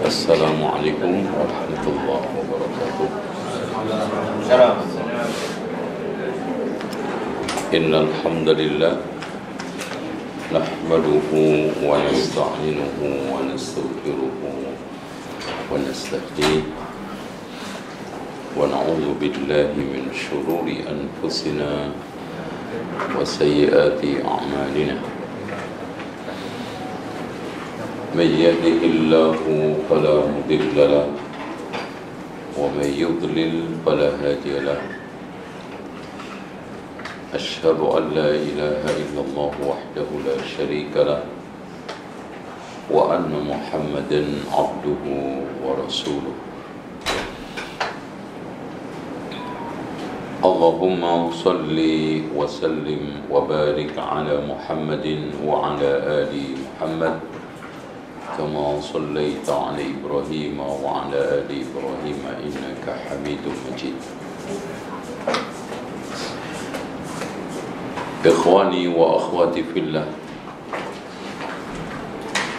Assalamualaikum warahmatullahi wabarakatuh. Innal hamdalillah nahmaduhu wa nasta'inuhu wa nastaghfiruhu wa nastahdihi wa na'udzu billahi min shururi anfusina wa sayyiati a'malina. من يهده الله فلا مضل له ومن يضلل فلا هادي له أشهد أن لا إله إلا الله وحده لا شريك له وأن محمدا عبده ورسوله اللهم صل وسلم وبارك على محمد وعلى آل محمد كما صليت على إبراهيم وعلى آل إبراهيم إنك حميد مجيد. Ikhwani wa akhwati fillah,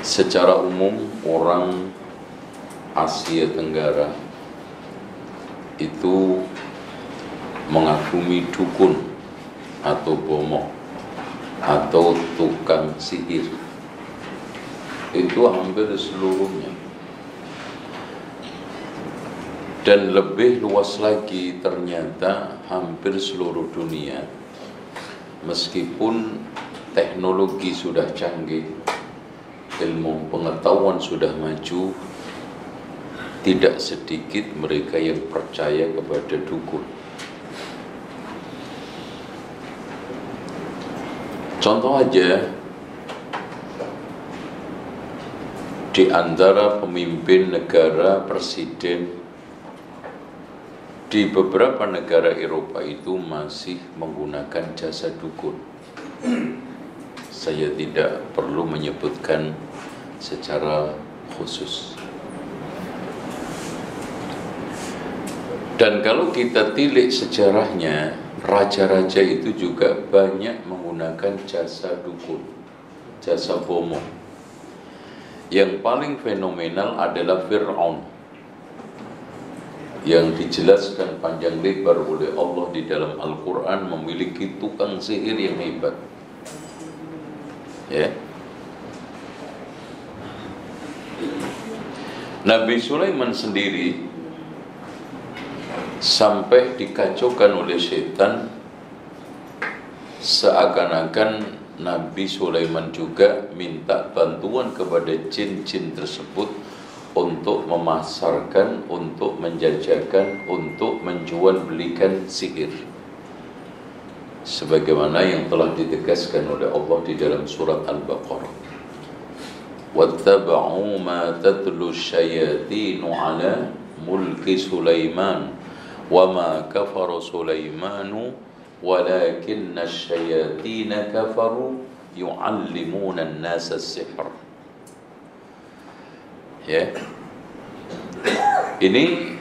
secara umum orang Asia Tenggara itu mengagumi dukun atau bomoh atau tukang sihir. Itu hampir seluruhnya. Dan lebih luas lagi ternyata hampir seluruh dunia, meskipun teknologi sudah canggih, ilmu pengetahuan sudah maju, tidak sedikit mereka yang percaya kepada dukun. Contoh aja, di antara pemimpin negara, presiden di beberapa negara Eropa itu masih menggunakan jasa dukun. Saya tidak perlu menyebutkan secara khusus. Dan kalau kita tilik sejarahnya, raja-raja itu juga banyak menggunakan jasa dukun, jasa bomoh. Yang paling fenomenal adalah Fir'aun, yang dijelaskan panjang lebar oleh Allah di dalam Al-Quran memiliki tukang sihir yang hebat. Ya. Nabi Sulaiman sendiri sampai dikacaukan oleh setan, seakan-akan Nabi Sulaiman juga minta bantuan kepada jin-jin tersebut untuk memasarkan, untuk menjajakan, untuk menjual belikan sihir. Sebagaimana yang telah ditegaskan oleh Allah di dalam surat Al-Baqarah. وَاتَّبَعُوا مَا تَتْلُو الشَّيَاطِينُ عَلَى مُلْكِ سُلَيْمَانَ وَمَا كَفَرَ سُلَيْمَانُ وَلَكِنَّ الشَّيَاطِينَ كَفَرُوا يُعَلِّمُونَ النَّاسَ السِّحْرَ. Ya. Ini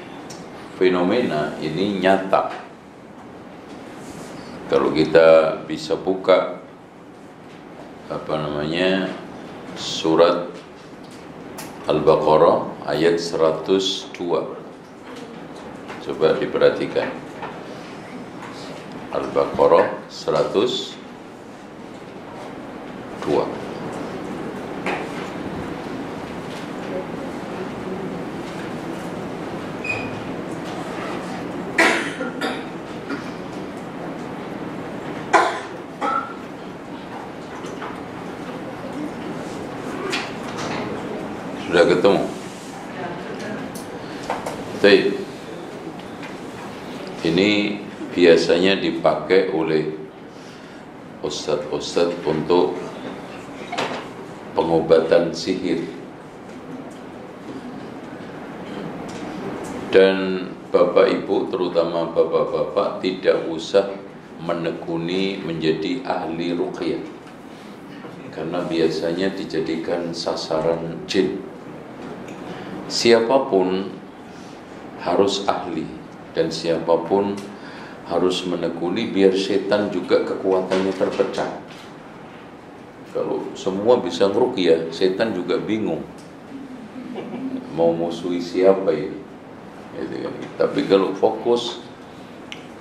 fenomena, ini nyata. Kalau kita bisa buka surat Al-Baqarah ayat 102. Coba diperhatikan. Al-Baqarah 102. Sudah ketemu? Baik. Ini biasanya dipakai oleh ustadz-ustadz untuk pengobatan sihir. Dan bapak ibu, terutama bapak-bapak, tidak usah menekuni menjadi ahli ruqyah, karena biasanya dijadikan sasaran jin. Siapapun harus ahli, dan siapapun harus menekuni biar setan juga kekuatannya terpecah. Kalau semua bisa ngeruqyah, setan juga bingung. mau musuhi siapa ini? Gitu kan. Tapi kalau fokus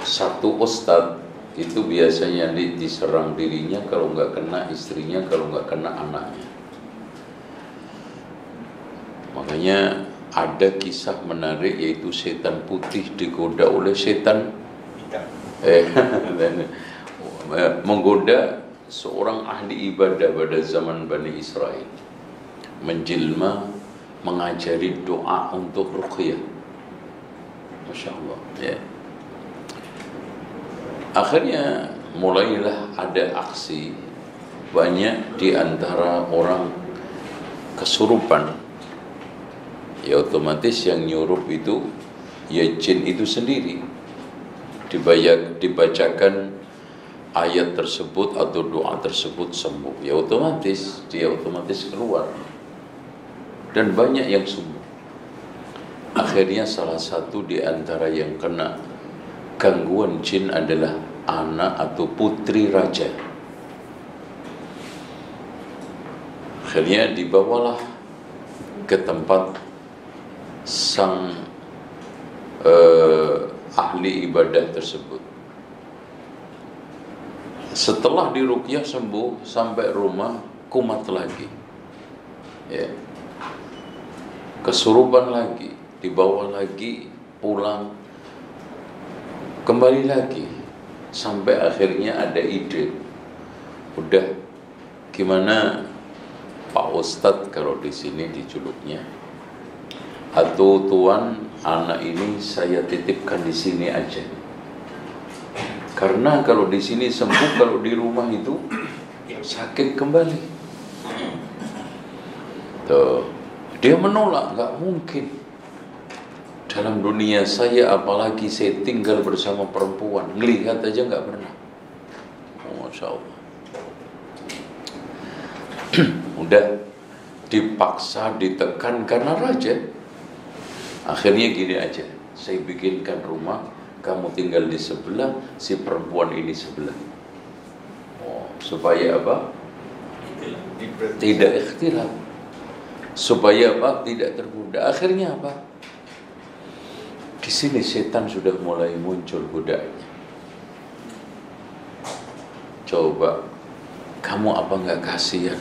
satu ustadz itu biasanya diserang dirinya, kalau nggak kena istrinya, kalau nggak kena anaknya. Makanya ada kisah menarik, yaitu setan putih digoda oleh setan menggoda seorang ahli ibadah pada zaman Bani Israel, menjelma mengajari doa untuk ruqyah. Masya Allah ya. Akhirnya mulailah ada aksi, banyak di antara orang kesurupan. Ya otomatis yang nyurup itu ya jin itu sendiri. Dibacakan ayat tersebut atau doa tersebut sembuh, ya otomatis dia keluar, dan banyak yang sembuh. Akhirnya salah satu di antara yang kena gangguan jin adalah anak atau putri raja. Akhirnya dibawalah ke tempat sang ahli ibadah tersebut. Setelah diruqyah sembuh, sampai rumah kumat lagi ya, kesurupan lagi, dibawa lagi pulang, kembali lagi, sampai akhirnya ada ide, udah gimana Pak Ustadz kalau di sini dijuluknya, atau tuan, anak ini saya titipkan di sini aja. Karena kalau di sini sembuh, kalau di rumah itu sakit kembali. Tuh, dia menolak, nggak mungkin. Dalam dunia saya, apalagi saya tinggal bersama perempuan, ngelihat aja nggak pernah. Masya Allah. Udah dipaksa, ditekan karena raja. Akhirnya gini aja, saya bikinkan rumah, kamu tinggal di sebelah, si perempuan ini sebelah. Supaya apa? Tidak ikhtilaf. Supaya apa? Tidak tergoda. Akhirnya apa? Di sini setan sudah mulai muncul godanya. Coba, kamu apa nggak kasihan?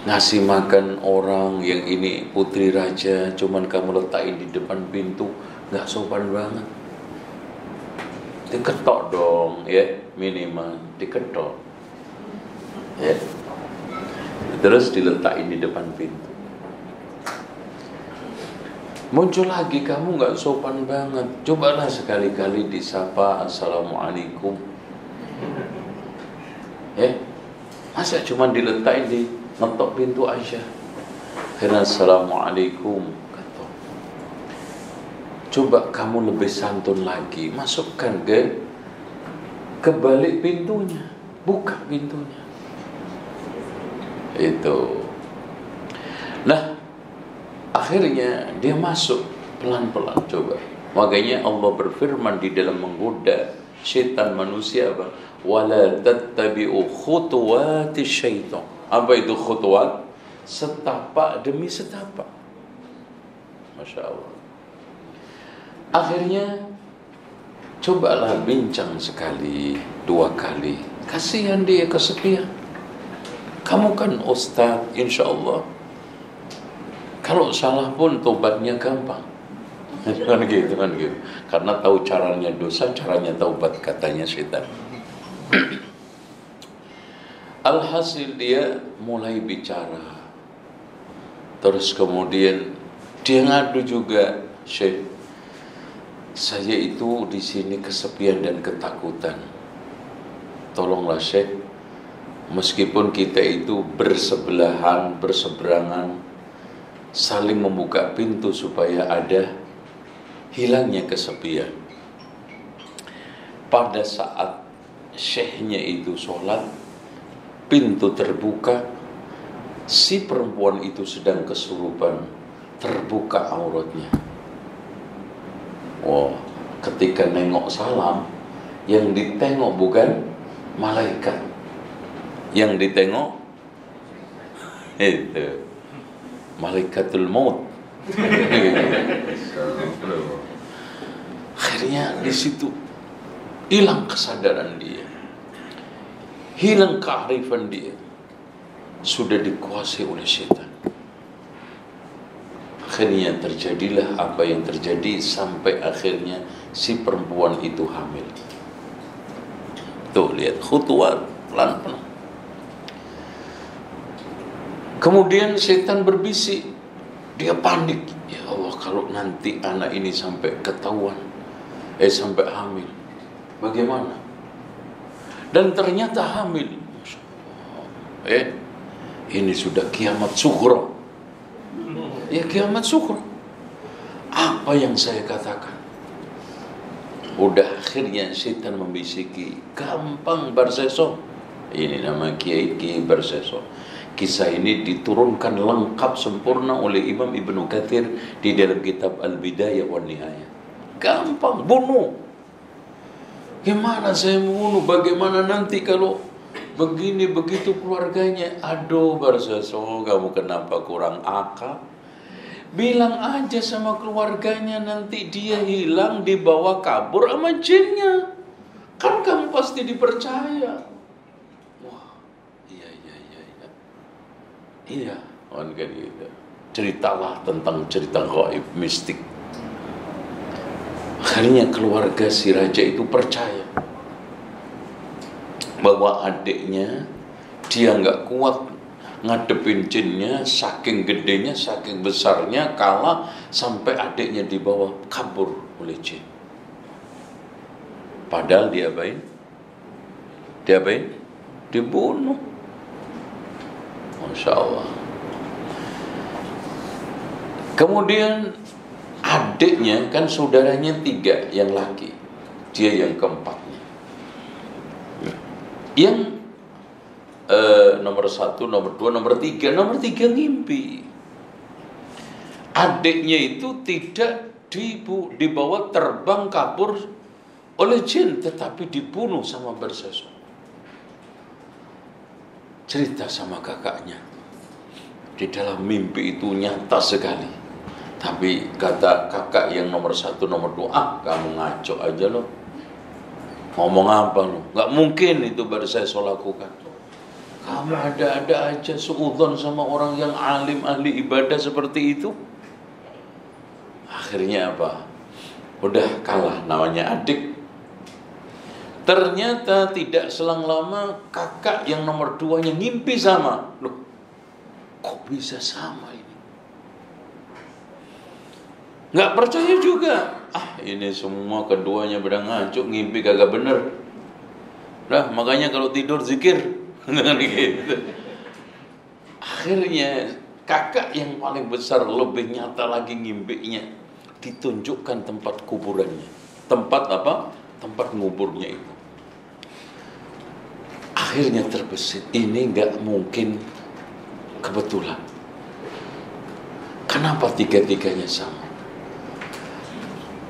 Ngasih makan orang yang ini putri raja, cuman kamu letakin di depan pintu, nggak sopan banget. Diketok dong ya, minimal diketok ya, terus diletakin di depan pintu. Muncul lagi, kamu nggak sopan banget, cobalah sekali-kali disapa assalamualaikum ya. Masa cuma diletakin di ngetok pintu aja, karena assalamualaikum. Coba kamu lebih santun lagi, masukkan ke balik pintunya, buka pintunya. Itu. Nah, akhirnya dia masuk pelan-pelan. Coba. Makanya Allah berfirman di dalam menggoda syaitan manusia apa? Wala tattabi'u khutuwatis syaitan. Apa itu khutuwat? Setapak demi setapak. Masya Allah. Akhirnya cobalah bincang sekali, 2 kali. Kasihan dia kesepian. Kamu kan ustaz, insya Allah kalau salah pun tobatnya gampang. Kan gitu. Karena tahu caranya dosa, caranya taubat, katanya setan. Alhasil dia mulai bicara. Terus kemudian dia ngadu juga, Syekh, saya itu di sini kesepian dan ketakutan. Tolonglah Syekh, meskipun kita itu bersebelahan, berseberangan, saling membuka pintu supaya ada hilangnya kesepian. Pada saat syekhnya itu sholat, pintu terbuka, si perempuan itu sedang kesurupan, terbuka auratnya. Wow, ketika nengok salam, yang ditengok bukan malaikat, yang ditengok itu malaikatul maut. Akhirnya di situ hilang kesadaran dia, hilang kearifan dia, sudah dikuasai oleh setan. Akhirnya terjadilah apa yang terjadi, sampai akhirnya si perempuan itu hamil. Tuh lihat khutuwat, pelan-pelan. Kemudian setan berbisik, dia panik. Ya Allah, kalau nanti anak ini sampai ketahuan, sampai hamil, bagaimana? Dan ternyata hamil. Masya Allah. Ini sudah kiamat sughra. Ya kiamat sughra. Apa yang saya katakan? Udah akhirnya setan membisiki, gampang Barseso. Ini nama Kiai Barseso. Kisah ini diturunkan lengkap sempurna oleh Imam Ibnu Katsir di dalam kitab Al-Bidayah wan Nihayah. Gampang, bunuh. Gimana saya membunuh? Bagaimana nanti kalau begini begitu keluarganya? Aduh Barseso, kamu kenapa kurang akal? Bilang aja sama keluarganya, nanti dia hilang dibawa kabur sama jinnya. Kan kamu pasti dipercaya. Wah, iya, kan gitu. Ceritalah tentang cerita gaib mistik. Akhirnya keluarga si raja itu percaya bahwa adiknya dia nggak kuat ngadepin jinnya, saking gedenya, saking besarnya, kalah sampai adiknya dibawa kabur oleh jin. Padahal diapain? Dibunuh. Masya Allah. Kemudian adiknya, kan saudaranya 3 yang laki, dia yang keempatnya. Yang nomor 1, nomor 2, nomor 3. Nomor 3 ngimpi adiknya itu tidak dibawa terbang kabur oleh jin, tetapi dibunuh sama Barseso. Cerita sama kakaknya, di dalam mimpi itu nyata sekali. Tapi kata kakak yang nomor 1, nomor 2, kamu ngaco aja loh, ngomong apa lo? Gak mungkin itu Barseso lakukan. Kamu ada-ada aja suudzon sama orang yang alim, ahli ibadah seperti itu. Akhirnya apa? Udah kalah, namanya adik. Ternyata tidak selang lama kakak yang nomor 2-nya ngimpi sama. Loh, kok bisa sama ini? Nggak percaya juga. Ini semua keduanya pada ngaco, ngimpi kagak bener. Nah, makanya kalau tidur zikir. Gitu. Akhirnya kakak yang paling besar lebih nyata lagi ngimpinya, ditunjukkan tempat kuburannya. Tempat apa? Tempat nguburnya itu. Akhirnya terbesit, ini gak mungkin kebetulan. Kenapa 3-3-nya sama?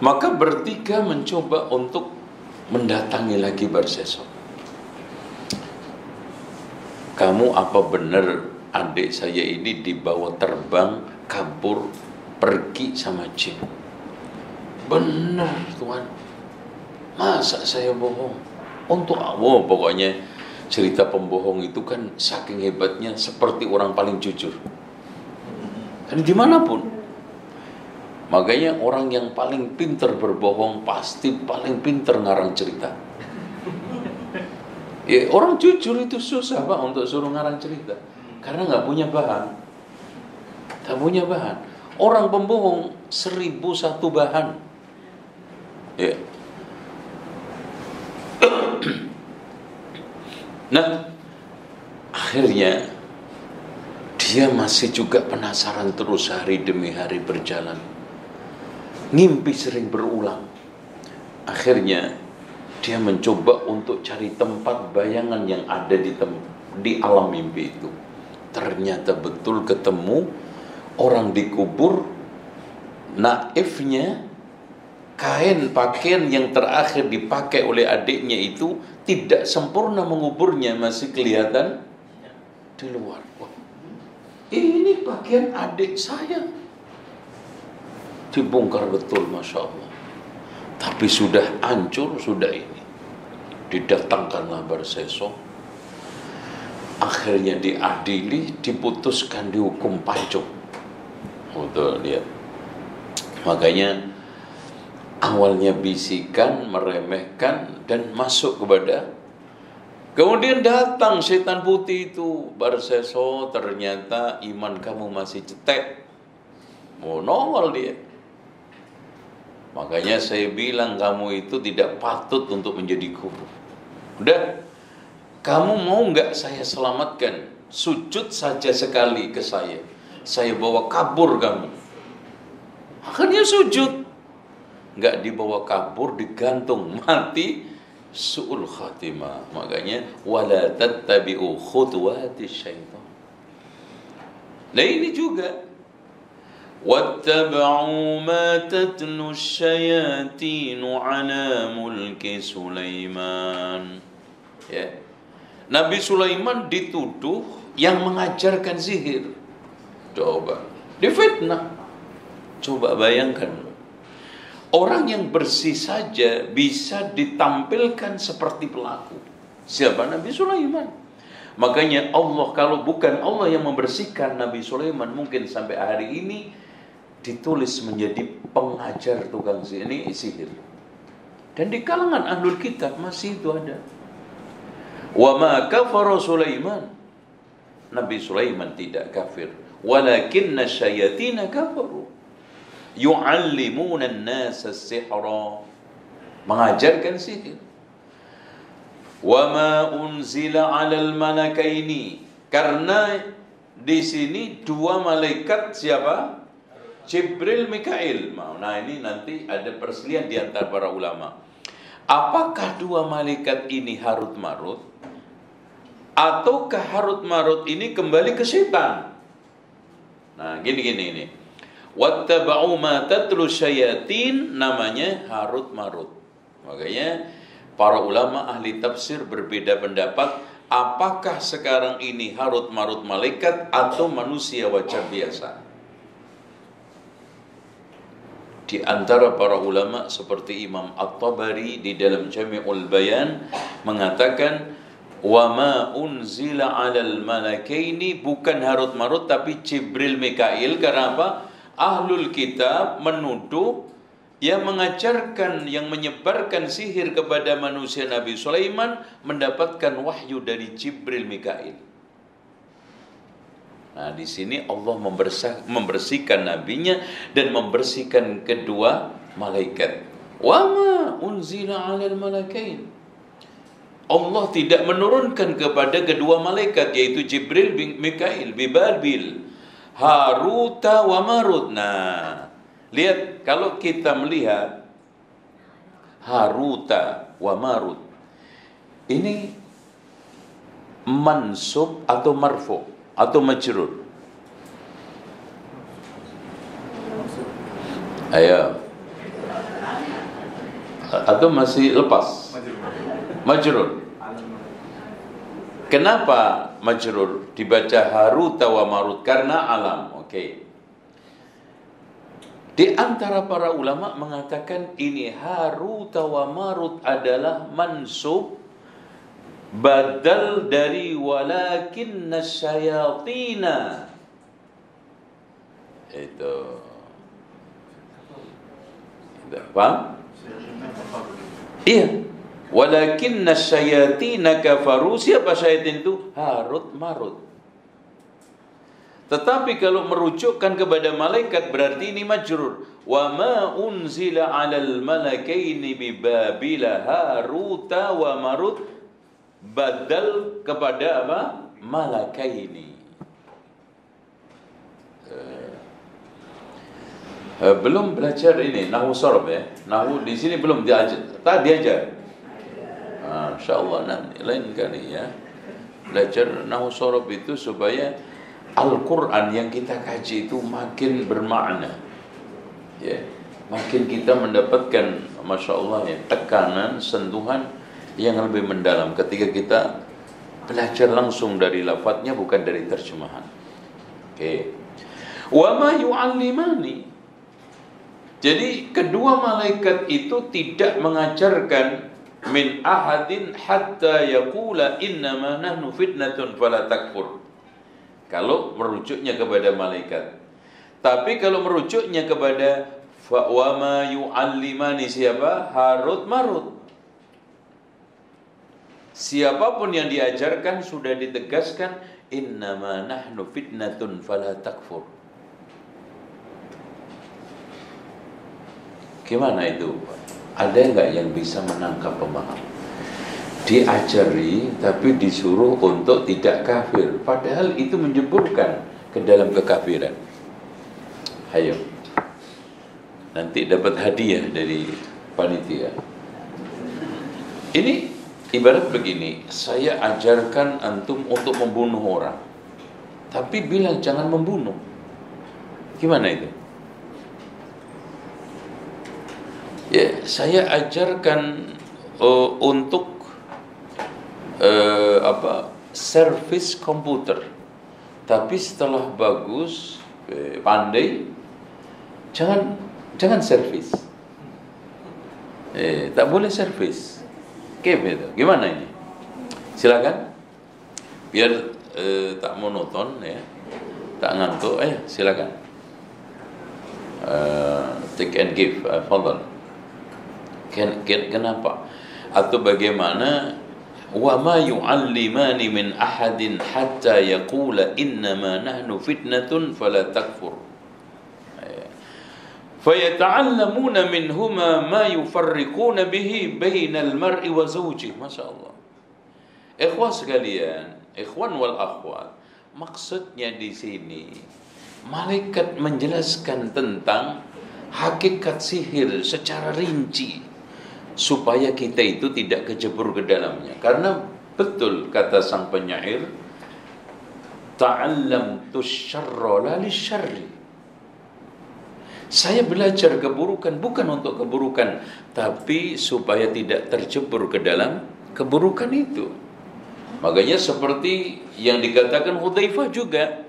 Maka bertiga mencoba untuk mendatangi lagi Barseso. Kamu apa benar adik saya ini dibawa terbang, kabur, pergi sama jin? Benar Tuhan. Masa saya bohong? Untuk Allah, pokoknya cerita pembohong itu kan saking hebatnya, seperti orang paling jujur. Dan dimanapun. Makanya orang yang paling pintar berbohong pasti paling pintar ngarang cerita. Ya, orang jujur itu susah Pak untuk suruh ngarang cerita, karena nggak punya bahan. Nggak punya bahan. Orang pembohong 1001 bahan. Ya. Nah, akhirnya dia masih juga penasaran terus, hari demi hari berjalan. Ngimpi sering berulang. Akhirnya dia mencoba untuk cari tempat bayangan yang ada di alam mimpi itu. Ternyata betul ketemu orang dikubur. Naifnya, pakaian yang terakhir dipakai oleh adiknya itu tidak sempurna menguburnya, masih kelihatan di luar. Wah, ini bagian adik saya. Dibongkar betul, Masya Allah. Tapi sudah hancur, sudah ini. Didatangkanlah Barseso. Akhirnya diadili, diputuskan, dihukum pancung. Betul, lihat. Makanya awalnya bisikan, meremehkan, dan masuk kepada. Kemudian datang setan putih itu. Barseso, ternyata iman kamu masih cetek. Mau nongol dia. Makanya saya bilang kamu itu tidak patut untuk menjadi guru. Udah, kamu mau nggak saya selamatkan? Sujud saja sekali ke saya bawa kabur kamu. Akhirnya sujud, nggak dibawa kabur, digantung, mati, su'ul khatimah. Makanya wala tattabi'u khutuwati syaitan. Nah ini juga وَاتَّبَعُوا مَا تَتْلُو الشَّيَاطِينُ عَلَى مُلْكِ سُلَيْمَانَ. Ya. Nabi Sulaiman dituduh yang mengajarkan sihir. Coba, difitnah. Coba bayangkan, orang yang bersih saja bisa ditampilkan seperti pelaku. Siapa? Nabi Sulaiman. Makanya Allah, kalau bukan Allah yang membersihkan Nabi Sulaiman, mungkin sampai hari ini ditulis menjadi pengajar tukang sihir. Dan di kalangan ahlul kitab masih itu ada. Wa ma kafara Sulaiman. Nabi Sulaiman tidak kafir. Walakinna syayatina kafaru. Yu'allimuna an-nasa as-sihra. Mengajarkan sihir. Wa ma unzila 'alal malakaini. Karena di sini dua malaikat siapa? Jibril, Mikail. Nah ini nanti ada perselisihan di antara para ulama. Apakah dua malaikat ini Harut Marut? Ataukah Harut Marut ini kembali ke setan? Nah gini ini. Wattaba'u ma tatlu syayatin, namanya Harut Marut. Makanya para ulama ahli tafsir berbeda pendapat. Apakah sekarang ini Harut Marut malaikat atau manusia wajar biasa? Di antara para ulama seperti Imam At-Tabari di dalam Jami'ul Bayan mengatakan wa ma unzila 'alal malakaini, bukan Harut Marut tapi Jibril, Mikail. Karena apa? Ahlul kitab menuduh yang mengajarkan, yang menyebarkan sihir kepada manusia Nabi Sulaiman mendapatkan wahyu dari Jibril, Mikail. Nah, di sini Allah membersihkan nabinya dan membersihkan kedua malaikat. Wa ma unzila 'alal malakain. Allah tidak menurunkan kepada kedua malaikat yaitu Jibril bin Mikail bibabil Haruta wa Marut. Nah, lihat kalau kita melihat Haruta wa Marut ini mansub atau marfu atau majrur? Ayo. Atau masih lepas? Majrur. Kenapa majrur? Dibaca Haruta wa Marut karena alam. Oke. Di antara para ulama mengatakan ini Haruta wa Marut adalah mansub badal dari walakinna syayatina. Itu. Paham? Iya. Walakinna syayatina kafaru. Siapa syayatin itu? Harut Marut. Tetapi kalau merujukkan kepada malaikat berarti ini majrur. Wa ma unzila 'alal malakaini bi Babila Haruta wa Marut, badal kepada apa? Malakaini. Belum belajar ini nahwu sharaf ya. Nahwu di sini belum diajar. Tak diajar. Insyaallah nanti lain kali ya. Belajar nahwu sharaf itu supaya Al-Qur'an yang kita kaji itu makin bermakna. Ya, makin kita mendapatkan masyaallah ya, tekanan, sentuhan yang lebih mendalam ketika kita belajar langsung dari lafadznya bukan dari terjemahan. Oke. Wa ma yu'allimani. Jadi kedua malaikat itu tidak mengajarkan min ahadin hatta yaqula innama nahnu fitnatun fala takfur. Kalau merujuknya kepada malaikat. Tapi kalau merujuknya kepada wa ma yu'allimani, siapa? Harut Marut. Siapapun yang diajarkan sudah ditegaskan innama nahnu fitnatun fala takfur. Gimana itu? Ada enggak yang bisa menangkap pemaham? Diajari tapi disuruh untuk tidak kafir, padahal itu menjeburkan ke dalam kekafiran. Ayo, nanti dapat hadiah dari panitia. Ini ibarat begini, saya ajarkan antum untuk membunuh orang, tapi bilang jangan membunuh. Gimana itu? Ya, saya ajarkan untuk servis komputer, tapi setelah bagus, pandai, jangan servis. Tak boleh servis. Itu gimana ini? Silakan, biar tak monoton ya, tak ngantuk. Silakan. Take and give, fadhal. Kenapa? Atau bagaimana? Wa ma yu'allimani min ahadin hatta yaqula innama nahnu fitnatun fala takfur. Fayata'allamuna minhuma ma yufarriquna bihi bainal mar'i wa zawjihi. Masyaallah. Ikhwan sekalian, ikhwan wal akhwat, maksudnya di sini malaikat menjelaskan tentang hakikat sihir secara rinci supaya kita itu tidak kejebur ke dalamnya. Karena betul kata sang penyair, ta'allamtu syarra la lisyarri. Saya belajar keburukan bukan untuk keburukan, tapi supaya tidak terjebur ke dalam keburukan itu. Makanya seperti yang dikatakan Hudzaifah juga,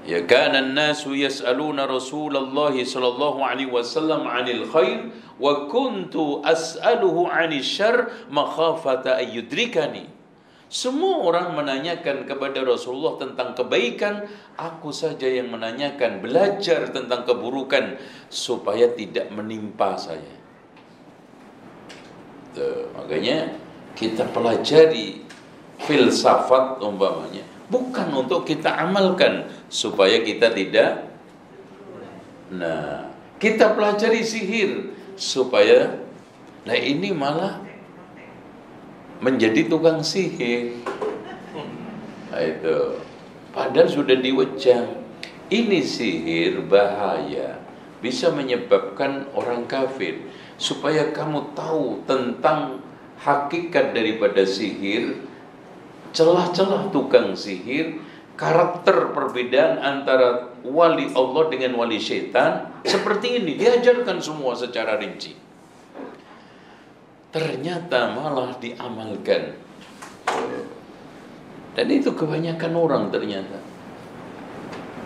ya kana an-nasu yas'aluna Rasulullah sallallahu alaihi wasallam 'anil khair wa kuntu as'aluhu 'anil syarr makhafata ayyudrikani. Semua orang menanyakan kepada Rasulullah tentang kebaikan, aku saja yang menanyakan, belajar tentang keburukan supaya tidak menimpa saya. Makanya kita pelajari filsafat umpamanya bukan untuk kita amalkan supaya kita tidak. Nah, kita pelajari sihir supaya ini malah menjadi tukang sihir. Nah, itu padahal sudah diwejang. Ini sihir bahaya, bisa menyebabkan orang kafir. Supaya kamu tahu tentang hakikat daripada sihir, celah-celah tukang sihir, karakter perbedaan antara wali Allah dengan wali syaitan, seperti ini diajarkan semua secara rinci. Ternyata malah diamalkan. Dan itu kebanyakan orang ternyata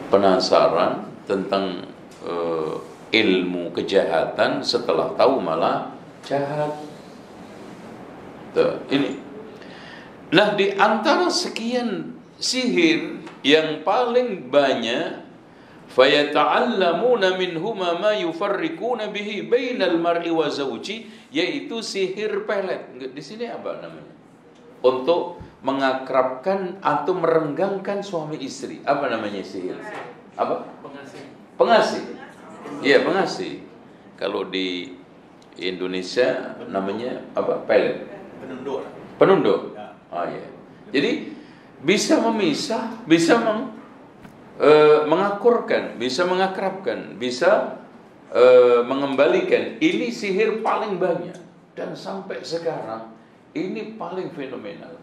penasaran tentang ilmu kejahatan, setelah tahu malah jahat. Ini. Nah, di antara sekian sihir yang paling banyak, fayata'allamuna minhuma ma yufarriquna bihi bainal mar'i wa zawji, yaitu sihir pelet. Di sini apa namanya? Untuk mengakrabkan atau merenggangkan suami istri. Apa namanya sihir? Apa? Pengasih. Iya, pengasih. Kalau di Indonesia namanya apa? Pelet. Penunduk. Oh iya. Jadi bisa memisah, bisa mengakurkan, bisa mengakrabkan, bisa mengembalikan. Ini sihir paling banyak dan sampai sekarang ini paling fenomenal,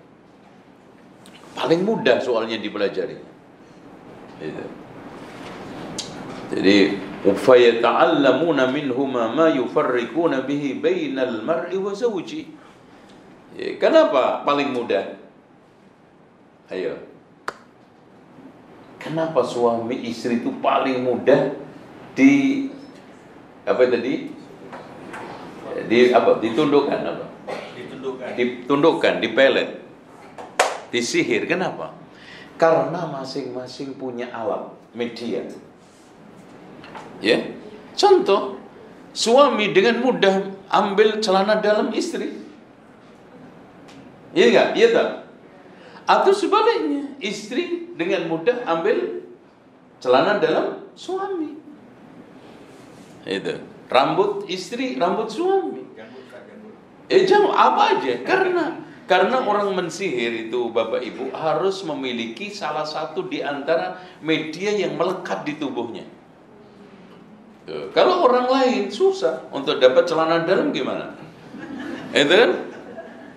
paling mudah soalnya dipelajari. Itu. Jadi fayata'allamuna minhuma ma yufarriquna bihi bainal mar'i wa zawji. Kenapa paling mudah? Ayo. kenapa suami istri itu paling mudah ditundukkan dipelet, disihir. Kenapa? Karena masing-masing punya alat media. Ya, contoh, suami dengan mudah ambil celana dalam istri. Iya enggak? Iya tak? Atau sebaliknya, istri dengan mudah ambil celana dalam suami. Itu. Rambut istri, rambut suami. Jangan apa aja. Karena orang mensihir itu, Bapak Ibu, harus memiliki salah satu di antara media yang melekat di tubuhnya. Tuh. Kalau orang lain susah untuk dapat celana dalam gimana? Itu kan?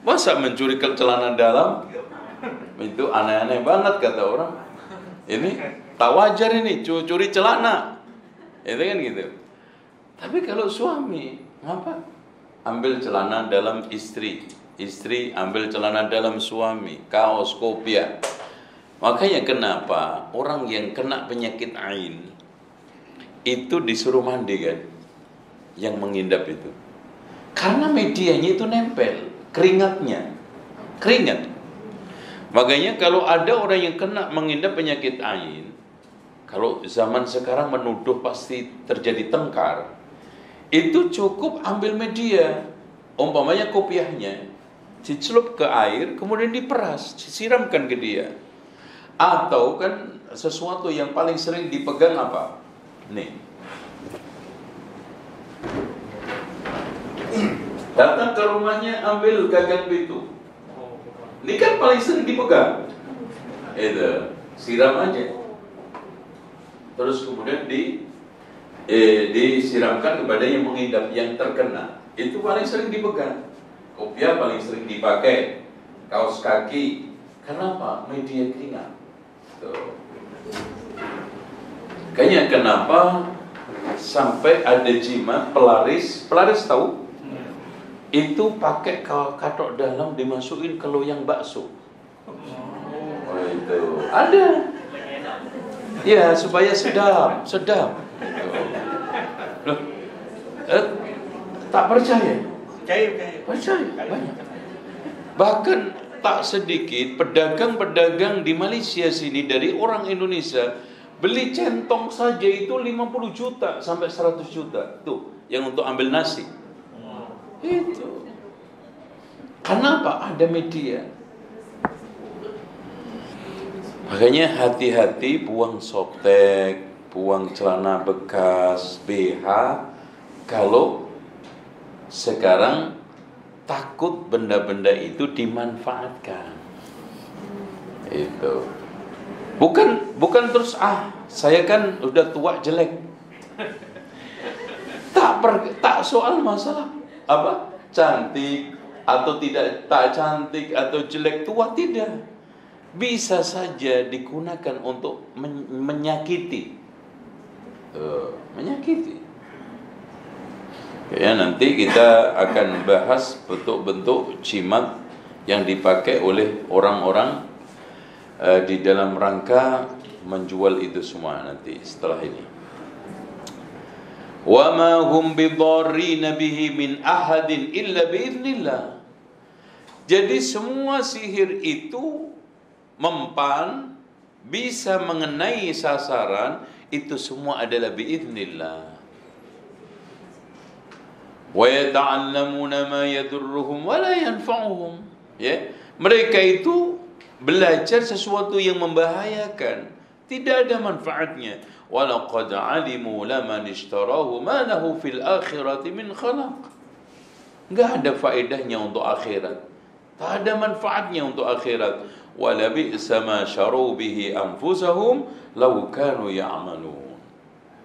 Masa mencuri ke celana dalam? Itu aneh-aneh banget kata orang. Ini tak wajar ini curi celana. Itu kan gitu. Tapi kalau suami, ngapa? Ambil celana dalam istri, istri ambil celana dalam suami, kaos, kopiah. Makanya kenapa orang yang kena penyakit ain itu disuruh mandi kan? Yang mengindap itu. Karena medianya itu nempel, keringatnya. Keringat. Makanya kalau ada orang yang kena mengindap penyakit ain, kalau zaman sekarang menuduh pasti terjadi tengkar, itu cukup ambil media, umpamanya kopiahnya, dicelup ke air, kemudian diperas, disiramkan ke dia. Atau kan sesuatu yang paling sering dipegang apa? Nih. Datang ke rumahnya, ambil gagang pintu. Ini kan paling sering dipegang. Itu, siram aja. Terus kemudian disiramkan kepada yang mengidap, yang terkena. Itu paling sering dipegang. Kopiah paling sering dipakai. Kaos kaki. Kenapa? Media keringat. Tuh. Kayaknya kenapa sampai ada jimat pelaris tahu? Itu pakai katok dalam dimasukin ke loyang bakso. Oh itu ada. Ya supaya sedap. Loh, tak percaya? Percaya banyak. Bahkan tak sedikit pedagang-pedagang di Malaysia sini dari orang Indonesia beli centong saja itu 50 juta sampai 100 juta. Tuh, yang untuk ambil nasi. Itu. Kenapa? Ada media. Makanya hati-hati buang softtek, buang celana bekas, BH. Kalau sekarang takut benda-benda itu dimanfaatkan. Itu. Bukan terus saya kan udah tua jelek. Tak soal masalah apa? Cantik atau tidak, tak cantik atau jelek, tua, tidak. Bisa saja digunakan untuk menyakiti. Menyakiti. Ya, nanti kita akan bahas bentuk-bentuk jimat yang dipakai oleh orang-orang di dalam rangka menjual itu semua nanti setelah ini. Wa ma hum bidarrina bihi min ahadin illa biiznillah. Jadi semua sihir itu mempan, bisa mengenai sasaran, itu semua adalah biiznillah. Wa yata'allamuna ma yadurruhum wa la yanfa'uhum. Ya, mereka itu belajar sesuatu yang membahayakan, tidak ada manfaatnya. Walaqad alimu laman ishtarahu ma lahu fil akhirati min khalaq. Enggak ada faedahnya untuk akhirat, tak ada manfaatnya untuk akhirat. Wala bi'sa ma syaru bihi anfusahum law kanu ya'malun.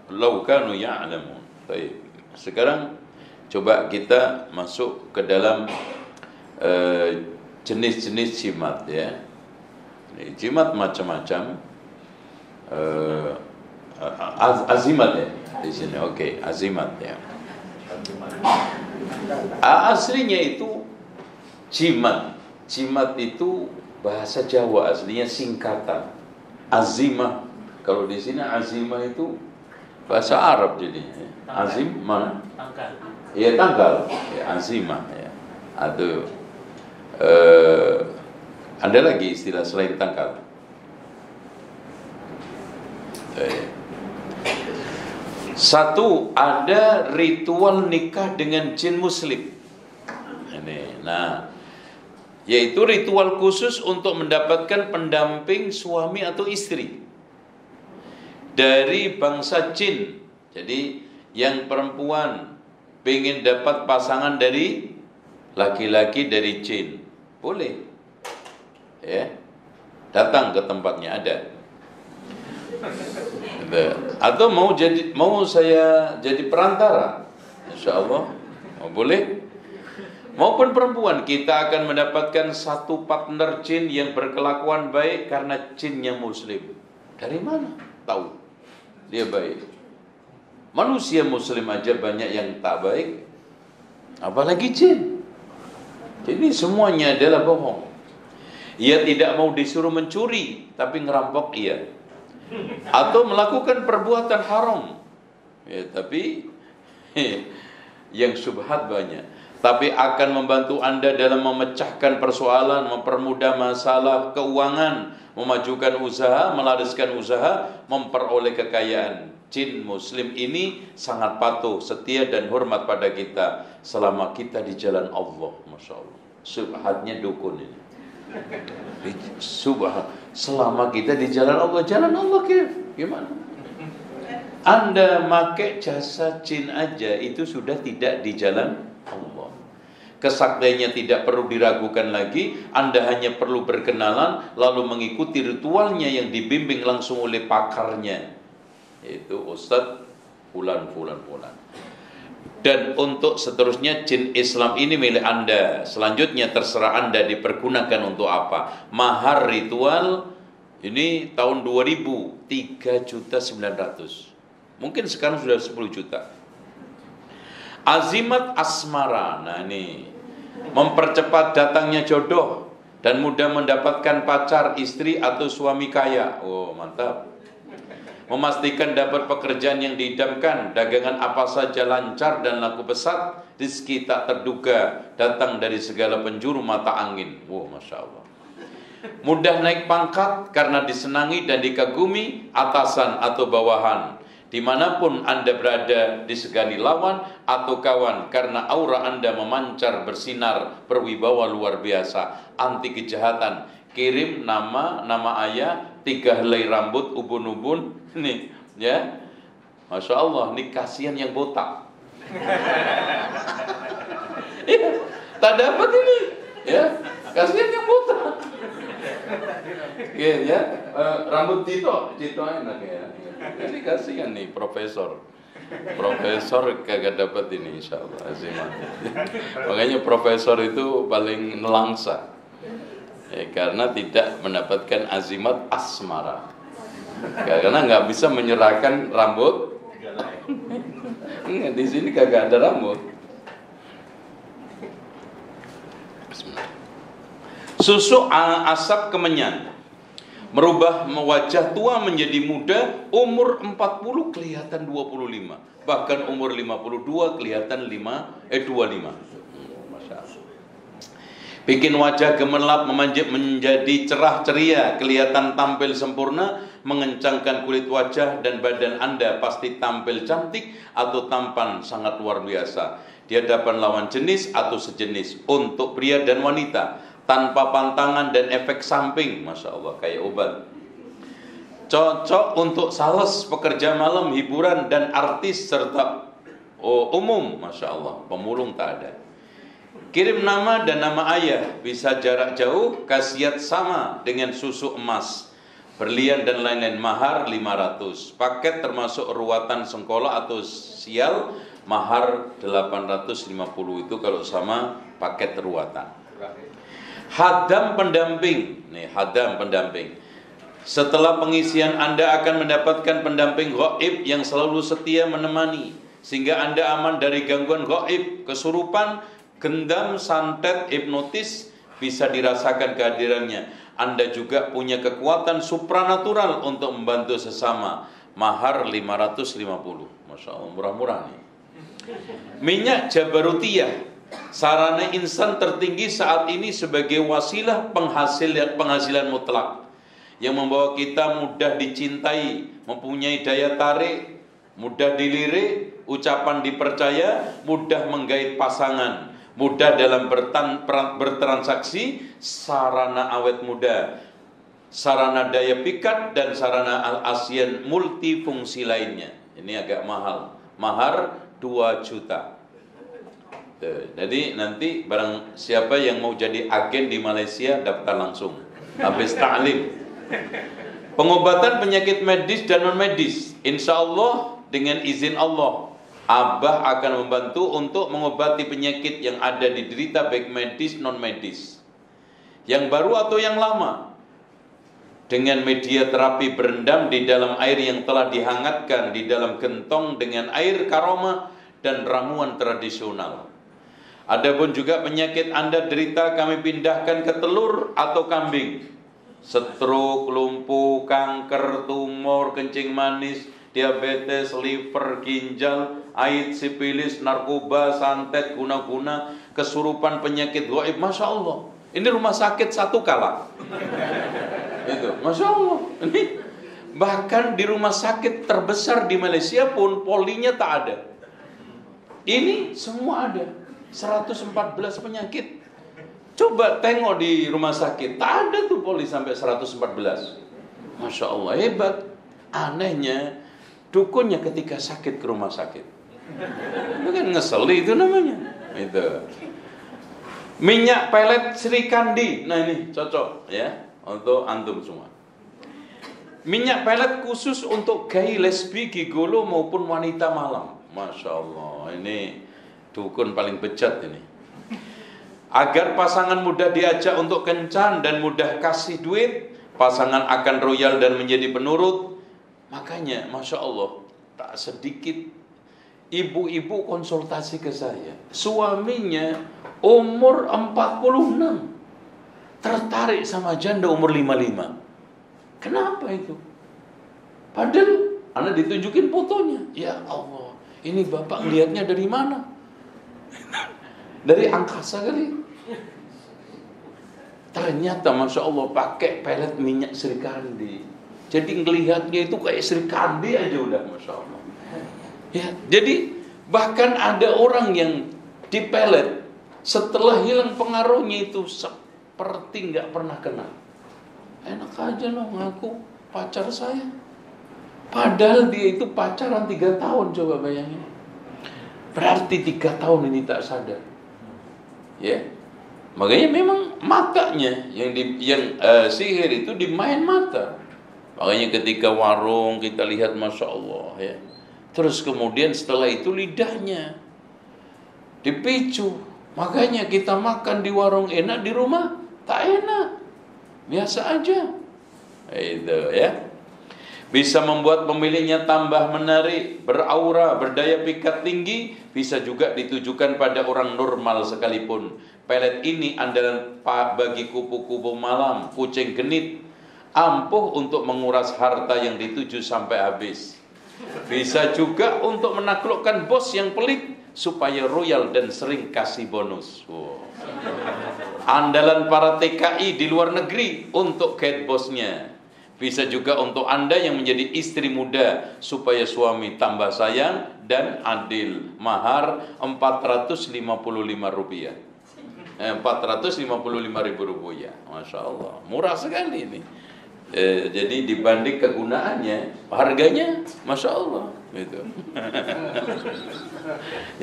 Law kanu ya'lamun. Baik. Sekarang coba kita masuk ke dalam jenis-jenis jimat ya. Jimat macam-macam. Azimat ya di sini. Oke, azimat ya. Aslinya itu jimat. Jimat itu bahasa Jawa, aslinya singkatan. Azimah Kalau di sini azimah itu bahasa Arab jadinya. Azim mana? Tangkal. Iya tanggal. Ya, azimah ya. Atau ada lagi istilah selain tangkal. Satu, ada ritual nikah dengan jin muslim. Ini, nah, yaitu ritual khusus untuk mendapatkan pendamping suami atau istri dari bangsa jin. Jadi yang perempuan pengen dapat pasangan dari laki-laki dari jin, boleh, ya, datang ke tempatnya ada. Atau mau saya jadi perantara, insya Allah, boleh. Maupun perempuan, kita akan mendapatkan satu partner jin yang berkelakuan baik karena jinnya muslim. Dari mana? Tahu dia baik. Manusia muslim aja banyak yang tak baik, apalagi jin. Jadi semuanya adalah bohong. Ia tidak mau disuruh mencuri, tapi ngerampok iya. Atau melakukan perbuatan haram, ya, tapi yang syubhat banyak. Tapi akan membantu Anda dalam memecahkan persoalan, mempermudah masalah keuangan, memajukan usaha, melariskan usaha, memperoleh kekayaan. Jin muslim ini sangat patuh, setia dan hormat pada kita selama kita di jalan Allah. Masya Allah. Subhatnya dukun ini. Subhat. Selama kita di jalan Allah gimana? Anda pakai jasa jin aja itu sudah tidak di jalan Allah. Kesaktiannya tidak perlu diragukan lagi. Anda hanya perlu berkenalan lalu mengikuti ritualnya yang dibimbing langsung oleh pakarnya, yaitu Ustadz Fulan. Dan untuk seterusnya jin Islam ini milik Anda. Selanjutnya terserah Anda dipergunakan untuk apa. Mahar ritual ini tahun 2000 3.900.000. Mungkin sekarang sudah 10 juta. Azimat asmara. Nah ini mempercepat datangnya jodoh dan mudah mendapatkan pacar, istri atau suami kaya. Oh, mantap. Memastikan dapat pekerjaan yang diidamkan, dagangan apa saja lancar dan laku pesat, rezeki tak terduga datang dari segala penjuru mata angin. Wow, Masya Allah. Mudah naik pangkat karena disenangi dan dikagumi atasan atau bawahan. Dimanapun Anda berada, disegani lawan atau kawan, karena aura Anda memancar bersinar, berwibawa luar biasa, anti kejahatan. Kirim nama ayah, 3 helai rambut, ubun-ubun, nih, ya, Masya Allah, nih kasihan yang botak. Ya, tak dapat ini, ya, kasihan yang botak. Ya, rambut Tito enak ya. Ini kasihan nih profesor kagak dapat ini, insya Allah. Makanya profesor itu paling nelangsa. Ya, karena tidak mendapatkan azimat asmara, karena nggak bisa menyerahkan rambut. Di sini kagak ada rambut. Susu asap kemenyan, merubah wajah tua menjadi muda, umur 40 kelihatan 25, bahkan umur 52 kelihatan 25. Bikin wajah gemerlap menjadi cerah ceria, kelihatan tampil sempurna, mengencangkan kulit wajah dan badan Anda pasti tampil cantik atau tampan sangat luar biasa di hadapan lawan jenis atau sejenis, untuk pria dan wanita, tanpa pantangan dan efek samping. Masya Allah, kayak obat. Cocok untuk sales, pekerja malam, hiburan dan artis serta umum. Masya Allah, pemulung tak ada. Kirim nama dan nama ayah, bisa jarak jauh, khasiat sama dengan susu emas, berlian dan lain-lain. Mahar 500. Paket termasuk ruatan sengkola atau sial, mahar 850 itu kalau sama paket ruatan. Hadam pendamping. Nih, hadam pendamping. Setelah pengisian Anda akan mendapatkan pendamping gaib yang selalu setia menemani, sehingga Anda aman dari gangguan gaib, kesurupan, gendam, santet, hipnotis, bisa dirasakan kehadirannya. Anda juga punya kekuatan supranatural untuk membantu sesama. Mahar 550. Masya Allah, murah-murah nih. Minyak Jabarutiyah, sarana insan tertinggi saat ini sebagai wasilah penghasilan mutlak yang membawa kita mudah dicintai, mempunyai daya tarik, mudah dilirik, ucapan dipercaya, mudah menggait pasangan, mudah dalam bertransaksi, sarana awet muda, sarana daya pikat, dan sarana al-asyan multifungsi lainnya. Ini agak mahal. Mahar 2 juta. Jadi nanti barang siapa yang mau jadi agen di Malaysia, daftar langsung habis ta'lim. Pengobatan penyakit medis dan non medis, insya Allah dengan izin Allah, Abah akan membantu untuk mengobati penyakit yang ada diderita, baik medis non medis, yang baru atau yang lama, dengan media terapi berendam di dalam air yang telah dihangatkan di dalam gentong dengan air karomah dan ramuan tradisional. Adapun juga penyakit Anda derita, kami pindahkan ke telur atau kambing. Stroke, lumpuh, kanker, tumor, kencing manis, diabetes, liver, ginjal, AIDS, sifilis, narkoba, santet, guna-guna, kesurupan, penyakit gaib. Masya Allah, ini rumah sakit satu kala. Itu, Masya Allah. Ini bahkan di rumah sakit terbesar di Malaysia pun polinya tak ada. Ini semua ada. 114 penyakit. Coba tengok di rumah sakit, tak ada tuh poli sampai 114. Masya Allah, hebat. Anehnya, dukunnya ketika sakit ke rumah sakit. Itu kan ngeseli itu namanya. Itu. Minyak pelet Sri Kandi. Nah ini cocok ya untuk antum semua. Minyak pelet khusus untuk gay, lesbi, gigolo maupun wanita malam. Masya Allah, ini dukun paling bejat ini. Agar pasangan mudah diajak untuk kencan dan mudah kasih duit, pasangan akan royal dan menjadi penurut. Makanya Masya Allah, tak sedikit ibu-ibu konsultasi ke saya, suaminya umur 46 tertarik sama janda umur 55. Kenapa itu? Padahal Anda ditunjukin fotonya. Ya Allah, ini bapak ngelihatnya dari mana? Dari angkasa kali. Ternyata Masya Allah pakai pelet minyak Sri Kandi. Jadi ngelihatnya itu kayak Sri Kandi aja udah Masya Allah. Ya, jadi bahkan ada orang yang dipelet setelah hilang pengaruhnya itu seperti nggak pernah kenal. Enak aja loh ngaku pacar saya. Padahal dia itu pacaran 3 tahun, coba bayangin. Berarti 3 tahun ini tak sadar. Ya, makanya memang matanya yang sihir itu dimain mata. Makanya ketika warung kita lihat Masya Allah ya. Terus kemudian setelah itu lidahnya dipicu. Makanya kita makan di warung enak, di rumah tak enak. Biasa aja. Itu ya. Bisa membuat pemiliknya tambah menarik, beraura, berdaya pikat tinggi. Bisa juga ditujukan pada orang normal sekalipun. Pelet ini andalan bagi kupu-kupu malam, kucing genit, ampuh untuk menguras harta yang dituju sampai habis. Bisa juga untuk menaklukkan bos yang pelit supaya royal dan sering kasih bonus. Wow. Andalan para TKI di luar negeri untuk guide bosnya. Bisa juga untuk Anda yang menjadi istri muda supaya suami tambah sayang dan adil. Mahar Rp455. 455.000 rupiah. Masya Allah, murah sekali ini. Jadi dibanding kegunaannya, harganya Masya Allah gitu.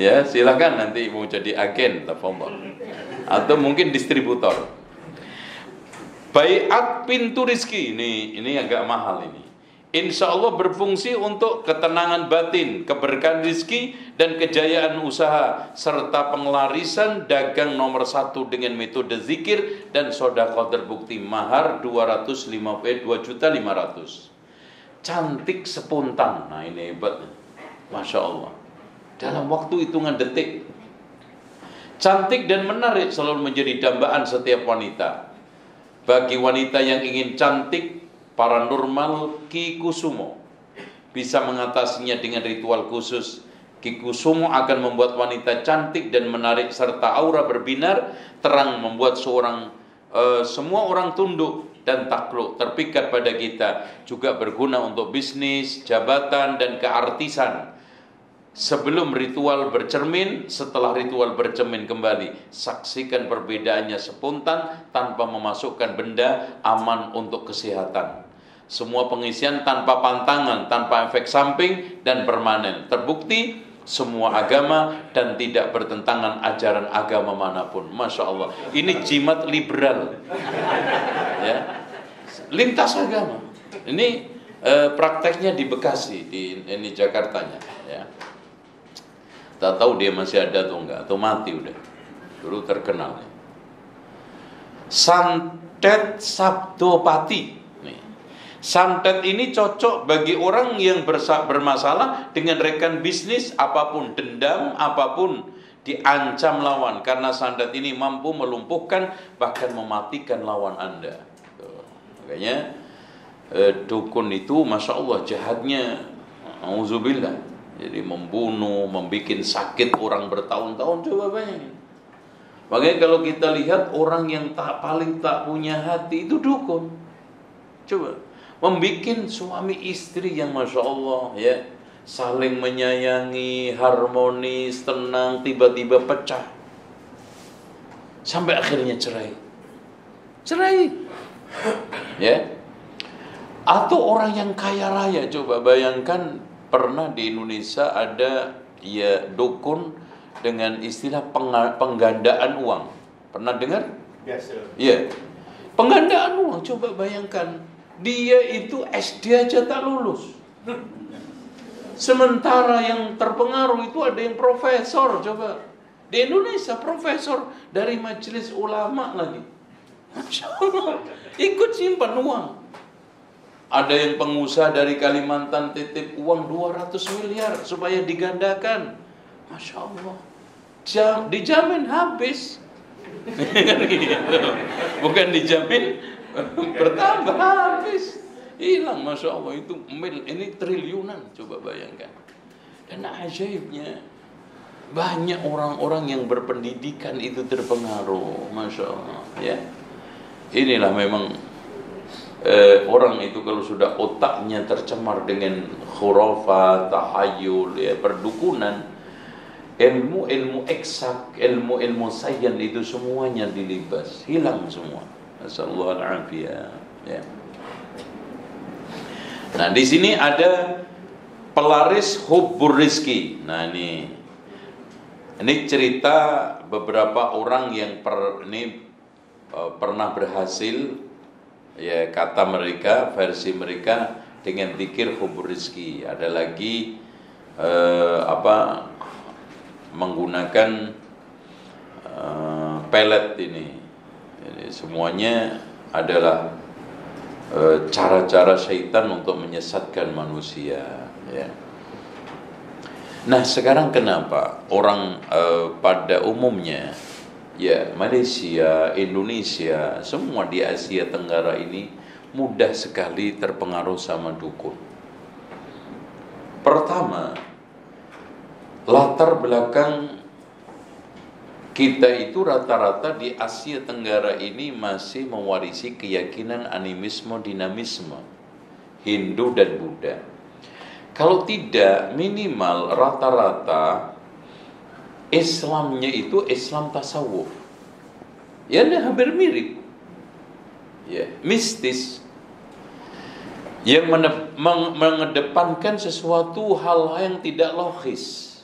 Ya, silakan nanti mau jadi agen, tafadhol. Atau mungkin distributor. Baiat pintu rizki, ini agak mahal ini. Insya Allah berfungsi untuk ketenangan batin, keberkahan rizki, dan kejayaan usaha, serta pengelarisan dagang nomor 1 dengan metode zikir dan sedekah terbukti. Mahar 2.500.000. Cantik spontan. Nah ini hebat, Masya Allah. Dalam waktu hitungan detik. Cantik dan menarik selalu menjadi dambaan setiap wanita. Bagi wanita yang ingin cantik, paranormal Ki Kusumo bisa mengatasinya dengan ritual khusus. Ki Kusumo akan membuat wanita cantik dan menarik serta aura berbinar terang, membuat semua orang tunduk dan takluk, terpikat pada kita. Juga berguna untuk bisnis, jabatan, dan keartisan. Sebelum ritual bercermin, setelah ritual bercermin kembali, saksikan perbedaannya spontan tanpa memasukkan benda, aman untuk kesehatan. Semua pengisian tanpa pantangan, tanpa efek samping dan permanen. Terbukti semua agama dan tidak bertentangan ajaran agama manapun. Masya Allah, ini jimat liberal, ya, lintas agama. Ini prakteknya di Bekasi, di ini Jakartanya, ya. Tak tahu dia masih ada atau enggak, atau mati udah. Dulu terkenal. Santet Sabdopati. Nih. Santet ini cocok bagi orang yang bermasalah dengan rekan bisnis, apapun, dendam, apapun, diancam lawan. Karena santet ini mampu melumpuhkan, bahkan mematikan lawan Anda. Tuh. Makanya dukun itu Masya Allah jahatnya, auzubillah. Jadi membunuh, membikin sakit orang bertahun-tahun, coba bayangin. Makanya kalau kita lihat orang yang paling tak punya hati itu dukun. Coba, membikin suami istri yang Masya Allah, ya, saling menyayangi, harmonis, tenang, tiba-tiba pecah. Sampai akhirnya cerai. Ya. Atau orang yang kaya raya, coba bayangkan. Pernah di Indonesia ada ya dukun dengan istilah penggandaan uang. Pernah dengar? Biasa. Iya. Penggandaan uang, coba bayangkan. Dia itu SD aja tak lulus. Sementara yang terpengaruh itu ada yang profesor, coba. Di Indonesia profesor dari majelis ulama lagi. Masya Allah. Ikut simpan uang. Ada yang pengusaha dari Kalimantan titip uang 200 miliar supaya digandakan. Masya Allah. Dijamin habis. Bukan dijamin bertambah, habis. Hilang, Masya Allah. Itu ini triliunan, coba bayangkan. Dan ajaibnya, banyak orang-orang yang berpendidikan itu terpengaruh. Masya Allah, ya. Inilah memang orang itu kalau sudah otaknya tercemar dengan khurafat, tahayul, ya, perdukunan, ilmu eksak, ilmu sains itu semuanya dilibas, hilang semua. Nasallahu al-afiyah, ya. Nah, di sini ada pelaris hubbur rizki. Nah, ini cerita beberapa orang yang pernah berhasil, ya, kata mereka, versi mereka, dengan zikir hubbur rizki. Ada lagi menggunakan pelet ini. Semuanya adalah cara-cara syaitan untuk menyesatkan manusia, ya. Nah, sekarang kenapa orang pada umumnya, ya, Malaysia, Indonesia, semua di Asia Tenggara ini mudah sekali terpengaruh sama dukun? Pertama, latar belakang kita itu rata-rata di Asia Tenggara ini masih mewarisi keyakinan animisme, dinamisme, Hindu dan Buddha. Kalau tidak, minimal rata-rata Islamnya itu Islam tasawuf. Ya, hampir mirip. Ya, mistis. Yang mengedepankan sesuatu hal yang tidak logis.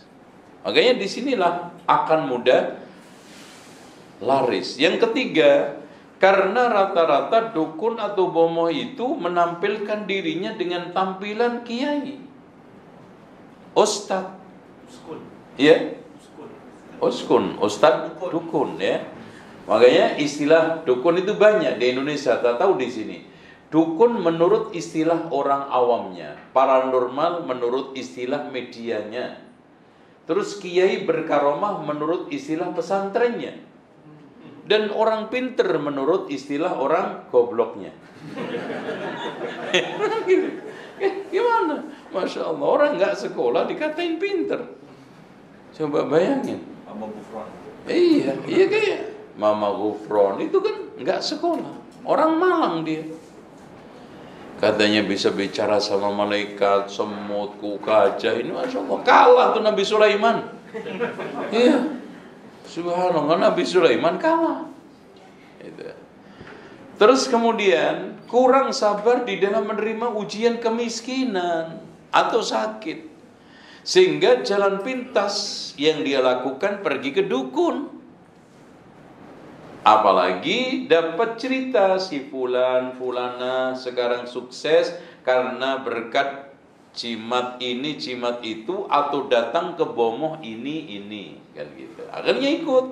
Makanya disinilah akan mudah laris. Yang ketiga, karena rata-rata dukun atau bomoh itu menampilkan dirinya dengan tampilan kiai, ustadz, ya, ustadz dukun, ya. Makanya istilah dukun itu banyak di Indonesia. Tak tahu di sini. Dukun menurut istilah orang awamnya, paranormal menurut istilah medianya. Terus kiai berkaromah menurut istilah pesantrennya. dan orang pinter menurut istilah orang gobloknya. Gimana? Masya Allah, orang nggak sekolah dikatain pinter. Coba bayangin. Mama Gufron. Iya kayak Mama Gufron itu kan nggak sekolah, orang Malang dia. Katanya bisa bicara sama malaikat, semut, gajah. Ini Masya Allah, kalah tuh Nabi Sulaiman. Iya, subhanallah, Nabi Sulaiman kalah. Itu. Terus kemudian kurang sabar di dalam menerima ujian kemiskinan atau sakit, sehingga jalan pintas yang dia lakukan pergi ke dukun. Apalagi dapat cerita si fulan, fulana sekarang sukses karena berkat cimat ini, cimat itu, atau datang ke bomoh ini kan gitu. Akhirnya ikut.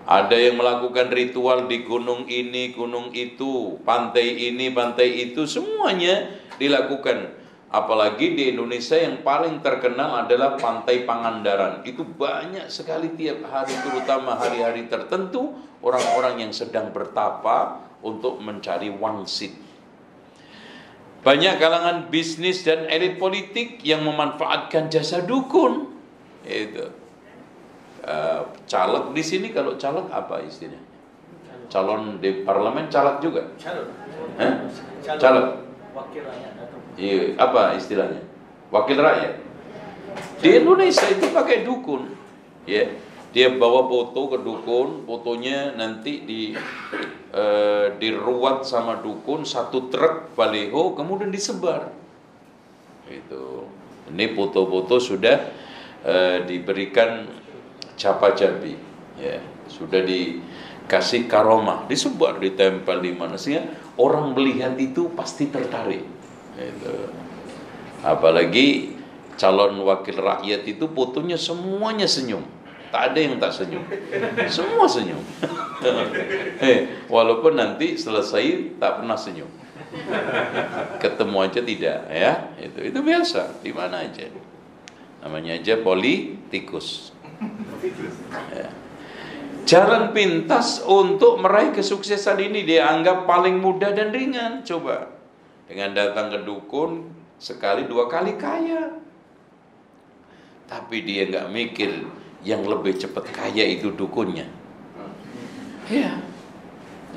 Ada yang melakukan ritual di gunung ini, gunung itu, pantai ini, pantai itu, semuanya dilakukan. Apalagi di Indonesia yang paling terkenal adalah Pantai Pangandaran. Itu banyak sekali tiap hari, terutama hari-hari tertentu, orang-orang yang sedang bertapa untuk mencari wangsit. Banyak kalangan bisnis dan elit politik yang memanfaatkan jasa dukun. Itu. Caleg di sini, kalau caleg apa istilahnya? Calon di parlemen caleg juga? Caleg. Wakil rakyat. Iya, apa istilahnya? Wakil rakyat. Di Indonesia itu pakai dukun. Ya, dia bawa foto ke dukun, fotonya nanti diruat sama dukun, satu truk baliho, kemudian disebar. Itu. Ini foto-foto sudah diberikan capa-capi, ya, sudah dikasih karomah, disebar, ditempel di mana sih? Orang melihat itu pasti tertarik. Itu. Apalagi calon wakil rakyat itu fotonya semuanya senyum, tak ada yang tak senyum, semua senyum. Walaupun nanti selesai tak pernah senyum, ketemu aja tidak, ya. Itu biasa di mana aja, namanya aja politikus. Ya. Jalan pintas untuk meraih kesuksesan ini dianggap paling mudah dan ringan. Coba dengan datang ke dukun sekali dua kali kaya, tapi dia nggak mikir yang lebih cepat kaya itu dukunnya. Ya,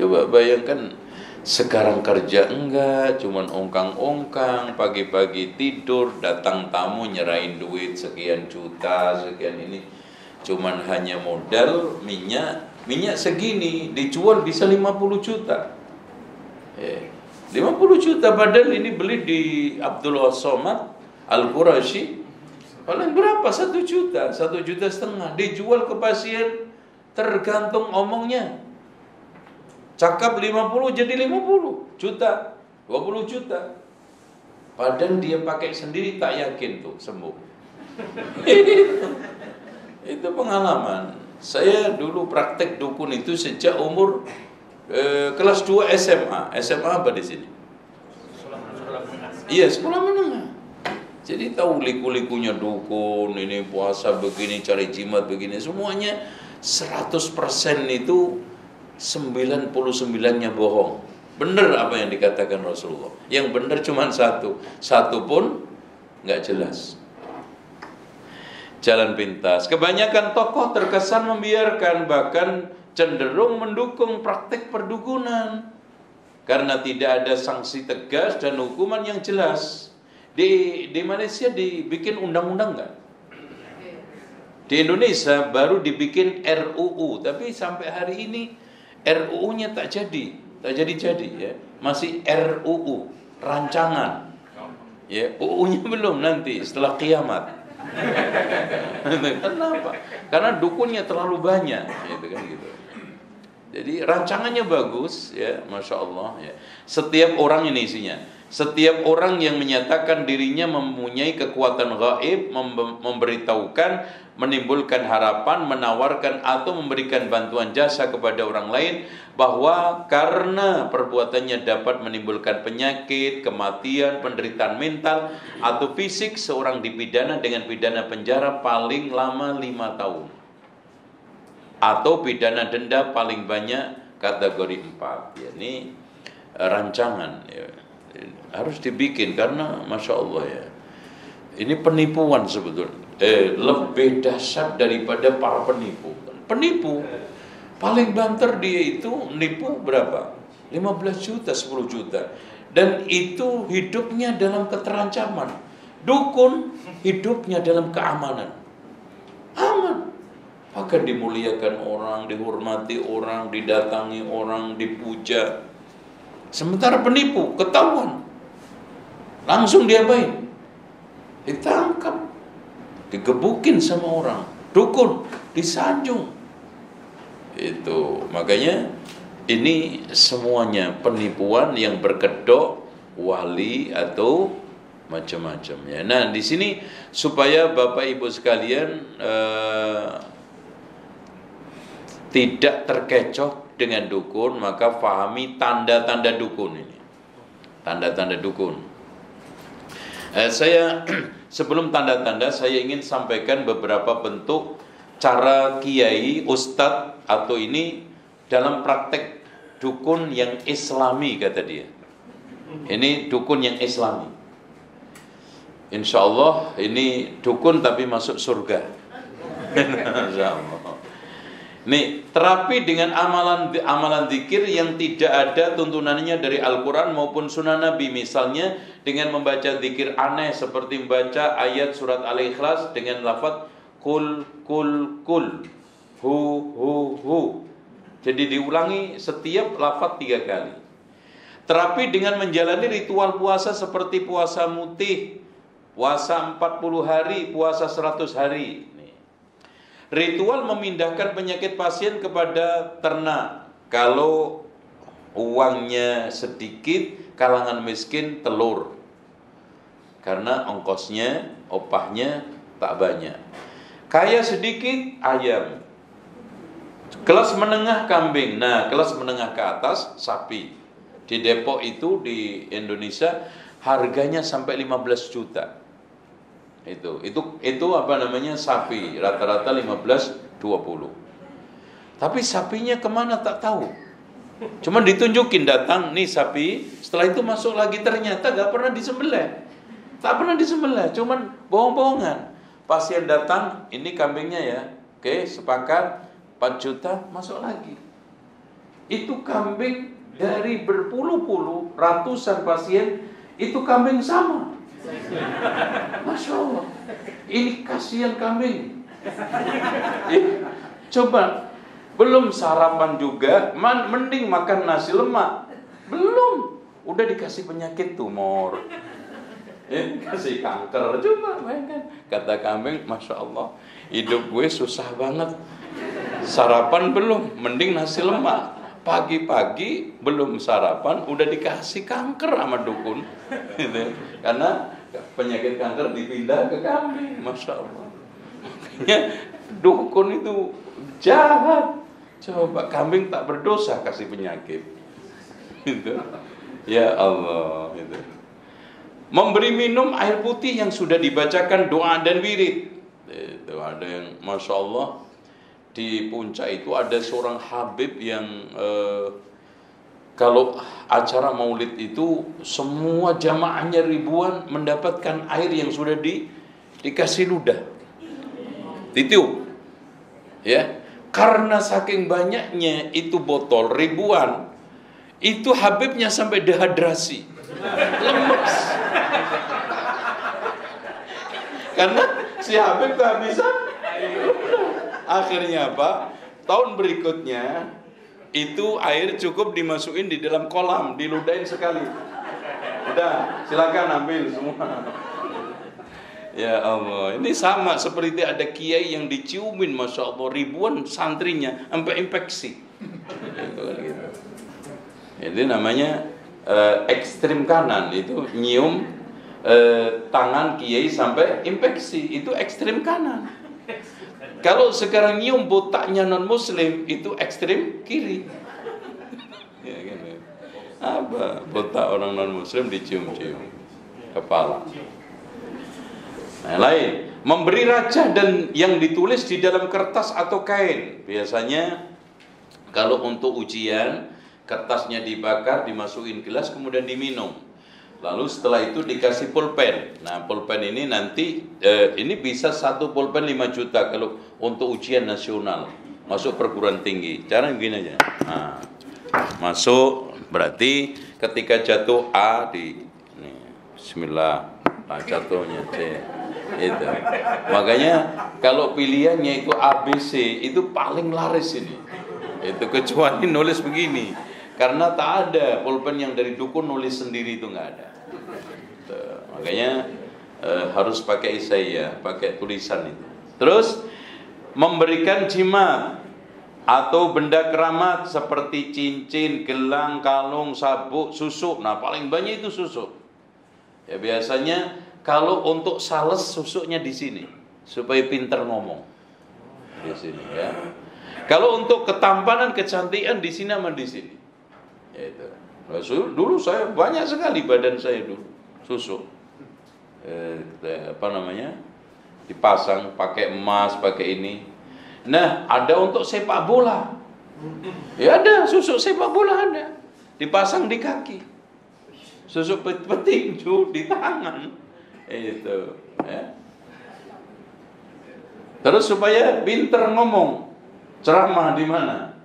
coba bayangkan sekarang kerja enggak, cuman ongkang-ongkang, pagi-pagi tidur, datang tamu nyerahin duit sekian juta, sekian ini, cuman hanya modal minyak segini, dijual bisa 50 juta. 50 juta, padahal ini beli di Abdul Somad Al-Qurashi paling berapa? 1 juta, 1,5 juta, dijual ke pasien tergantung omongnya. Cakap 50 jadi 50 juta, 20 juta, padahal dia pakai sendiri tak yakin tuh sembuh. Itu pengalaman. Saya dulu praktek dukun itu sejak umur kelas 2 SMA. SMA apa di sini? Iya, sekolah menengah. Jadi tahu liku-likunya dukun, ini puasa begini, cari jimat begini, semuanya 100% itu 99-nya bohong. Benar apa yang dikatakan Rasulullah. Yang benar cuma satu pun nggak jelas. Jalan pintas. Kebanyakan tokoh terkesan membiarkan, bahkan cenderung mendukung praktek perdukunan karena tidak ada sanksi tegas dan hukuman yang jelas. Di Malaysia dibikin undang-undang nggak? Di Indonesia baru dibikin RUU, tapi sampai hari ini RUU-nya tak jadi ya. Masih RUU, rancangan. Ya, UU-nya belum, nanti setelah kiamat. Kenapa? Karena dukunnya terlalu banyak, gitu kan gitu. Jadi rancangannya bagus, ya, masya Allah. Ya. Setiap orang ini isinya. Setiap orang yang menyatakan dirinya mempunyai kekuatan gaib, memberitahukan, menimbulkan harapan, menawarkan atau memberikan bantuan jasa kepada orang lain, bahwa karena perbuatannya dapat menimbulkan penyakit, kematian, penderitaan mental atau fisik, seorang dipidana dengan pidana penjara paling lama 5 tahun atau pidana denda paling banyak kategori 4. Ya, ini rancangan ya. Harus dibikin karena Masya Allah ya, ini penipuan sebetulnya. Lebih dahsyat daripada para penipu. Penipu paling banter dia itu nipu berapa? 15 juta, 10 juta. Dan itu hidupnya dalam keterancaman. Dukun hidupnya dalam keamanan. Aman. Akan dimuliakan orang, dihormati orang, didatangi orang, dipuja. Sementara penipu ketahuan, langsung diapain? Ditangkap, digebukin sama orang. Dukun disanjung. Itu makanya ini semuanya penipuan yang berkedok wali atau macam-macam ya. Nah, di sini supaya Bapak Ibu sekalian tidak terkecoh dengan dukun, maka pahami tanda-tanda dukun ini. Tanda-tanda dukun. Saya sebelum tanda-tanda, saya ingin sampaikan beberapa bentuk cara kiai, ustadz atau ini dalam praktek dukun yang islami, kata dia. Ini dukun yang islami. Insya Allah ini dukun tapi masuk surga. Insya Allah. Nih, terapi dengan amalan zikir yang tidak ada tuntunannya dari Al-Quran maupun Sunnah Nabi. Misalnya dengan membaca zikir aneh seperti membaca ayat surat Al-Ikhlas dengan lafaz kul kul kul, hu hu hu. Jadi diulangi setiap lafaz 3 kali. Terapi dengan menjalani ritual puasa seperti puasa mutih, puasa 40 hari, puasa 100 hari. Ritual memindahkan penyakit pasien kepada ternak. Kalau uangnya sedikit, kalangan miskin telur. Karena ongkosnya, opahnya tak banyak. Kaya sedikit, ayam. Kelas menengah kambing. Nah, kelas menengah ke atas sapi. Di Depok itu di Indonesia harganya sampai 15 juta. Itu apa namanya, sapi rata-rata 15-20. Tapi sapinya kemana tak tahu. Cuma ditunjukin, datang nih sapi, setelah itu masuk lagi, ternyata gak pernah disembelih. Tak pernah disembelih, cuman bohong-bohongan. Pasien datang, ini kambingnya ya, oke, sepakat 4 juta, masuk lagi. Itu kambing dari berpuluh-puluh, ratusan pasien, itu kambing sama. Masya Allah, ini kasihan kambing. Coba, belum sarapan juga, mending makan nasi lemak. Belum, udah dikasih penyakit tumor, kasih kanker. Coba bayangkan, kata kambing, Masya Allah, hidup gue susah banget. Sarapan belum, mending nasi lemak. Pagi-pagi belum sarapan udah dikasih kanker sama dukun. Karena penyakit kanker dipindah ke kambing. Masya Allah. Makanya dukun itu jahat. Coba, kambing tak berdosa kasih penyakit. Itu. Ya Allah, itu. Memberi minum air putih yang sudah dibacakan doa dan wirid. Itu ada yang Masya Allah, di puncak itu ada seorang habib yang kalau acara maulid itu semua jamaahnya ribuan mendapatkan air yang sudah dikasih ludah, ditiup, ya. Karena saking banyaknya itu botol ribuan, itu habibnya sampai dehidrasi, lemes. Karena si habib kehabisan. Akhirnya apa? Tahun berikutnya itu air cukup dimasukin di dalam kolam, diludahin sekali. Udah, silakan ambil semua. Ya Allah, ini sama seperti ada kiai yang diciumin, Masya Allah, ribuan santrinya sampai infeksi. Gitu. Itu namanya ekstrim kanan, itu nyium tangan kiai sampai infeksi, itu ekstrim kanan. Kalau sekarang nyium botaknya non muslim, itu ekstrim kiri. Ya, gitu. Apa botak orang non muslim dicium-cium kepala. Nah, lain, memberi raja dan yang ditulis di dalam kertas atau kain. Biasanya kalau untuk ujian, kertasnya dibakar, dimasukin gelas, kemudian diminum. Lalu setelah itu dikasih pulpen. Nah, pulpen ini nanti ini bisa satu pulpen 5 juta kalau untuk ujian nasional, masuk perguruan tinggi. Cara begini aja. Nah, masuk berarti ketika jatuh A di nih, bismillah, nah, jatuhnya C. Itu. Makanya kalau pilihannya itu ABC itu paling laris ini. Itu kecuali nulis begini. Karena tak ada pulpen yang dari dukun nulis sendiri, itu nggak ada. Makanya harus pakai isaiah, pakai tulisan itu. Terus memberikan jimat atau benda keramat seperti cincin, gelang, kalung, sabuk, susuk. Nah, paling banyak itu susuk. Ya biasanya kalau untuk sales susuknya di sini supaya pintar ngomong. Di sini ya. Kalau untuk ketampanan, kecantikan di sini sama di sini. Ya itu. Nah, dulu saya banyak sekali badan saya dulu susuk. Apa namanya? Dipasang pakai emas, pakai ini. Nah, ada untuk sepak bola. Ya ada, susuk sepak bola ada. Dipasang di kaki. Susuk petinju di tangan. Itu, ya. Terus supaya pinter ngomong, ceramah di mana?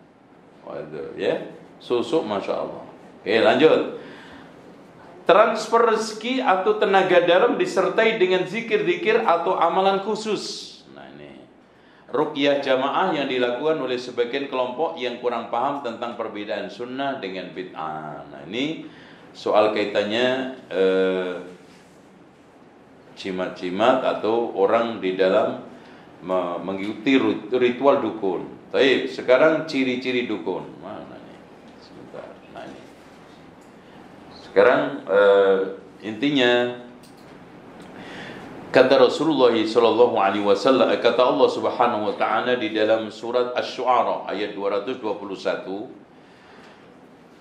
Waduh, ya. Susuk, masya Allah. Oke, lanjut. Transfer rezeki atau tenaga dalam disertai dengan zikir-zikir atau amalan khusus. Nah ini ruqyah jamaah yang dilakukan oleh sebagian kelompok yang kurang paham tentang perbedaan sunnah dengan bid'ah. Nah ini soal kaitannya jimat-jimat atau orang di dalam mengikuti ritual dukun. Baik, sekarang ciri-ciri dukun. Mana nih? Sebentar. Nah ini. Sekarang intinya kata Rasulullah sallallahu alaihi wasallam, kata Allah Subhanahu wa taala di dalam surat Asy-Syu'ara ayat 221,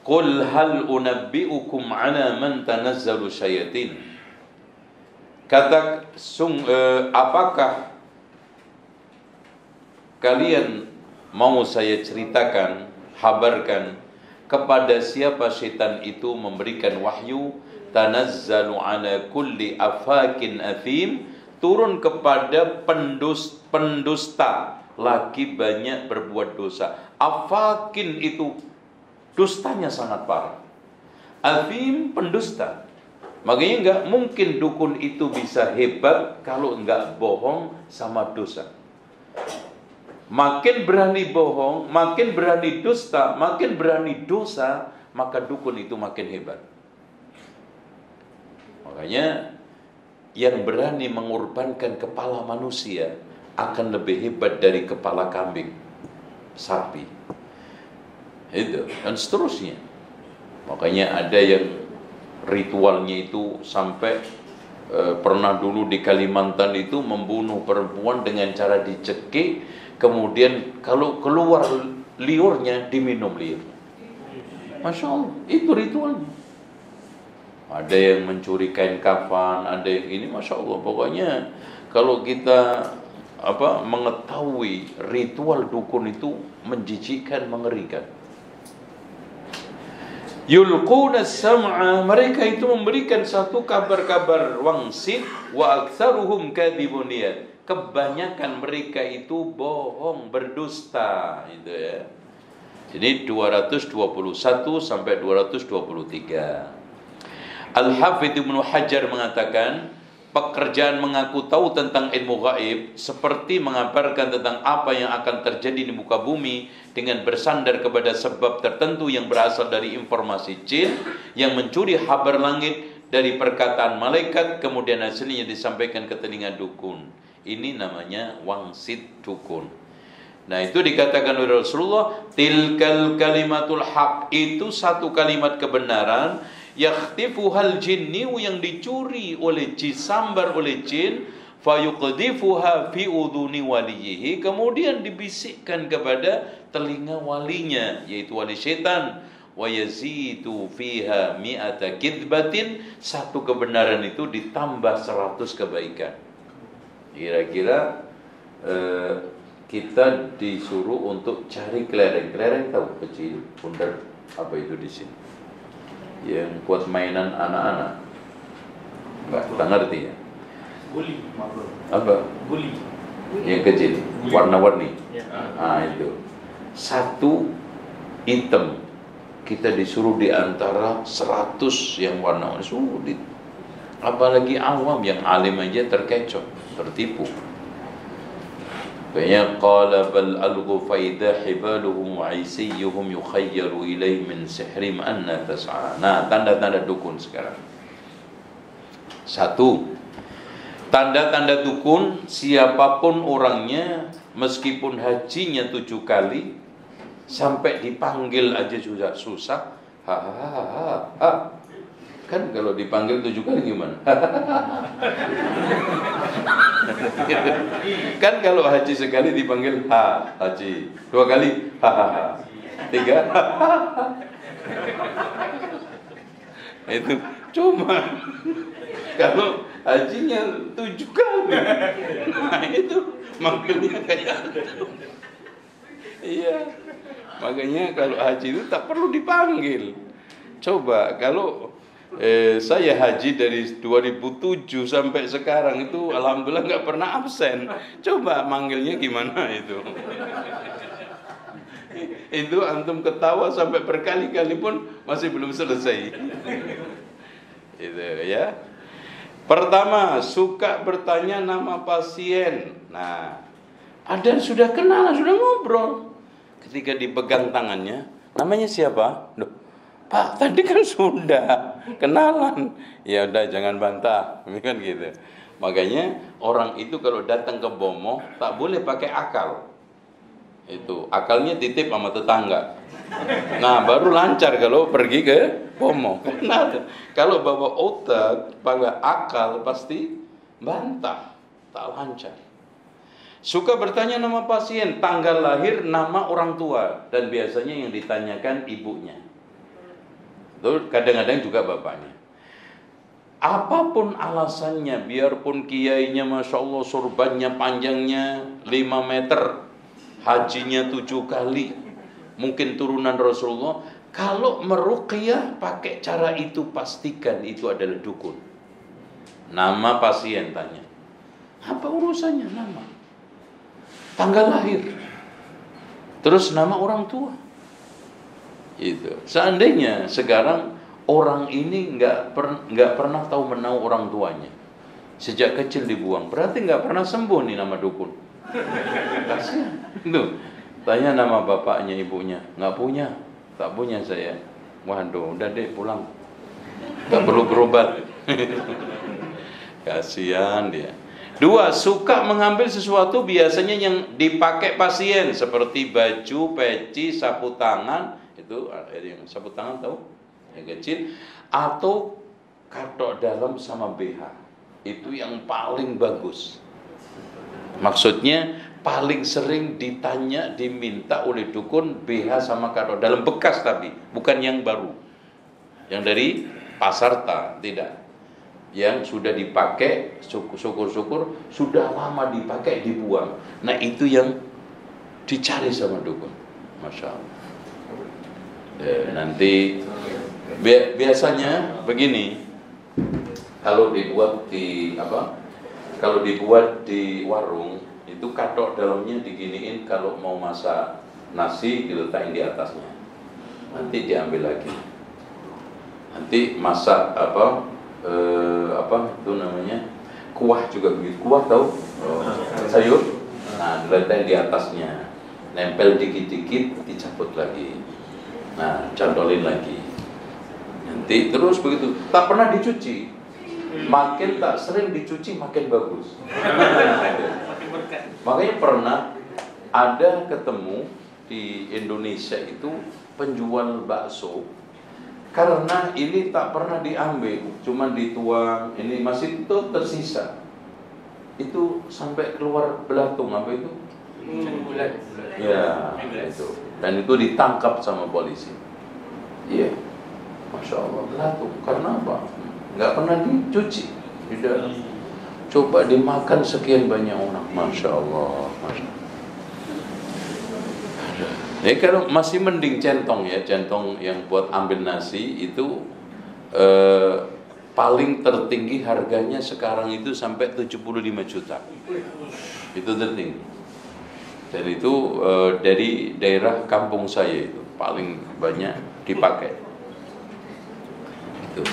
"Qul hal unabbi'ukum 'ala man tanazzalu syayatin?" Kata apakah kalian mau saya ceritakan, habarkan kepada siapa syaitan itu memberikan wahyu, tanazzalu ala kulli afakin athim, turun kepada pendusta, lagi banyak berbuat dosa. Afakin itu dustanya sangat parah. Athim pendusta. Makanya enggak mungkin dukun itu bisa hebat kalau enggak bohong sama dosa. Makin berani bohong, makin berani dusta, makin berani dosa, maka dukun itu makin hebat. Makanya yang berani mengorbankan kepala manusia akan lebih hebat dari kepala kambing, sapi. Itu dan seterusnya. Makanya ada yang ritualnya itu sampai pernah dulu di Kalimantan itu membunuh perempuan dengan cara dicekik, kemudian kalau keluar liurnya diminum liurnya. Masya Allah, itu ritualnya. Ada yang mencuri kain kafan, ada yang ini, masya Allah. Pokoknya kalau kita mengetahui ritual dukun itu menjijikkan, mengerikan. Yulquna sam'a, mereka itu memberikan satu kabar-kabar wangsit, wa aktsaruhum kadhibun. Kebanyakan mereka itu bohong, berdusta, itu ya. Jadi 221 sampai 223. Al-Hafidz Ibnu Hajar mengatakan, pekerjaan mengaku tahu tentang ilmu gaib seperti mengabarkan tentang apa yang akan terjadi di muka bumi dengan bersandar kepada sebab tertentu yang berasal dari informasi jin yang mencuri kabar langit dari perkataan malaikat, kemudian hasilnya disampaikan ke telinga dukun. Ini namanya wangsit dukun. Nah itu dikatakan oleh Rasulullah, tilkal kalimatul haq, itu satu kalimat kebenaran, yakhtifuhal jinniu, yang dicuri oleh jin, sambar oleh jin, fayuqdifuha fi udhuni waliyihi, kemudian dibisikkan kepada telinga walinya, yaitu wali syaitan, wa yazidu fiha mi'ata kidbatin, satu kebenaran itu ditambah 100 kebaikan. Kira-kira kita disuruh untuk cari kelereng. Kelereng tahu kecil, bundar, apa itu di sini? Yang buat mainan anak-anak. Enggak, tak ngerti ya? Guli, Apa? guli. Yang kecil, warna-warni. Ya. Nah itu. Satu item. Kita disuruh di antara 100 yang warna-warni, sulit. Apalagi awam, yang alim aja terkecoh, tertipu. Banyak qala bal alghu faida hibaluhum wa isiyuhum yukhayyalu ilaihi min sihrim anna tas'a. Nah, tanda-tanda dukun sekarang. Satu, tanda-tanda dukun, siapapun orangnya, meskipun hajinya 7 kali, sampai dipanggil aja juga susah. Ha ha ha ha, ha. Kan kalau dipanggil 7 kali gimana? Kan kalau haji sekali dipanggil haji, 2 kali ha, 3 itu cuma kalau hajinya 7 kali, nah itu manggilnya kayak iya. Makanya kalau haji itu tak perlu dipanggil. Coba kalau saya haji dari 2007 sampai sekarang itu alhamdulillah nggak pernah absen. Coba manggilnya gimana itu? Itu antum ketawa sampai berkali-kali pun masih belum selesai. Itu ya. Pertama, suka bertanya nama pasien. Nah, ada sudah kenal, sudah ngobrol. Ketika dipegang tangannya, namanya siapa? Loh, Pak, tadi kan sudah kenalan. Ya udah, jangan bantah, kan gitu. Makanya orang itu kalau datang ke Bomo tak boleh pakai akal. Itu akalnya titip sama tetangga. Nah, baru lancar kalau pergi ke Bomo. Nah, kalau bawa otak, pakai akal pasti bantah, tak lancar. Suka bertanya nama pasien, tanggal lahir, nama orang tua, dan biasanya yang ditanyakan ibunya. Itu kadang-kadang juga bapaknya. Apapun alasannya, biarpun kiainya Masya Allah surbannya panjangnya 5 meter, hajinya 7 kali, mungkin turunan Rasulullah, kalau meruqyah pakai cara itu pastikan itu adalah dukun. Nama pasien tanya, apa urusannya nama? Tanggal lahir, terus nama orang tua. Itu. Seandainya sekarang orang ini nggak pernah tahu menau orang tuanya, sejak kecil dibuang, berarti nggak pernah sembuh nih nama dukun. Kasihan. Itu. Tanya nama bapaknya, ibunya, nggak punya, tak punya saya. Waduh, udah deh pulang, nggak perlu berobat. Kasihan dia. 2, suka mengambil sesuatu biasanya yang dipakai pasien seperti baju, peci, sapu tangan. Itu yang sapu tangan tahu? Yang kecil. Atau katok dalam sama BH. Itu yang paling bagus. Maksudnya paling sering ditanya, diminta oleh dukun BH sama katok dalam bekas, tapi bukan yang baru. Yang dari pasar tidak. Yang sudah dipakai, syukur-syukur sudah lama dipakai, dibuang. Nah itu yang dicari sama dukun. Masya Allah. Nanti biasanya begini, kalau dibuat di kalau dibuat di warung itu katok dalamnya diginiin, kalau mau masak nasi diletakin di atasnya, nanti diambil lagi. Nanti masak itu namanya kuah juga begitu. Kuah tahu? Sayur. Nah, diletakin di atasnya, nempel dikit-dikit, dicabut lagi. Nah, cantolin lagi. Nanti terus begitu. Tak pernah dicuci. Makin tak sering dicuci makin bagus. Makanya pernah ada ketemu di Indonesia itu penjual bakso. Karena ini tak pernah diambil, cuma dituang, ini masih itu tersisa. Itu sampai keluar belatung, apa itu? Bulat. Ya, itu. Dan itu ditangkap sama polisi. Iya. Masya Allah, belatung. Karena apa? Nggak pernah dicuci. Tidak. Coba dimakan sekian banyak orang, masya Allah, masya Allah. Ya kalau masih mending centong ya, centong yang buat ambil nasi itu paling tertinggi harganya sekarang itu sampai 75 juta. Itu tertinggi. Dan itu dari daerah kampung saya itu paling banyak dipakai. Itu.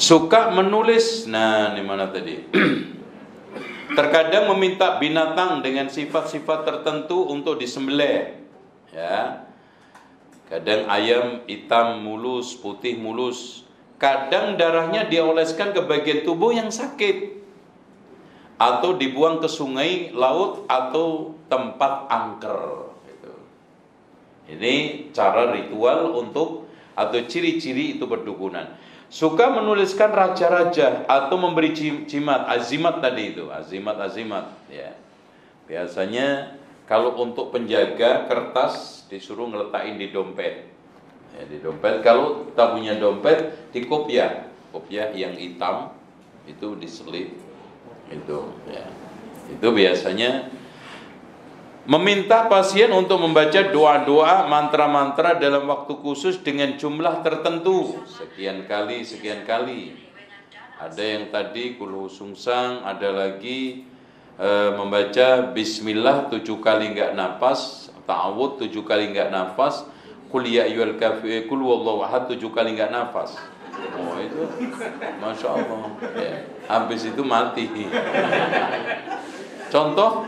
Suka menulis, nah ini mana tadi? Terkadang meminta binatang dengan sifat-sifat tertentu untuk disembelih. Ya, kadang ayam hitam mulus, putih mulus. Kadang darahnya dioleskan ke bagian tubuh yang sakit, atau dibuang ke sungai, laut, atau tempat angker. Ini cara ritual untuk atau ciri-ciri itu perdukunan. Suka menuliskan raja-raja atau memberi jimat, azimat tadi itu, azimat ya. Biasanya kalau untuk penjaga kertas disuruh ngeletakin di dompet. Ya, di dompet. Kalau tak punya dompet, di kopiah yang hitam itu diselip. Itu ya. Itu biasanya meminta pasien untuk membaca doa-doa, mantra-mantra dalam waktu khusus dengan jumlah tertentu, sekian kali. Ada yang tadi kul sungsang, ada lagi membaca bismillah 7 kali enggak nafas, ta'awud 7 kali enggak nafas, qul ya ayyuhal kafirun, qul huwallahu ahad 7 kali enggak nafas. Oh itu masya Allah ya. Habis itu mati. Contoh,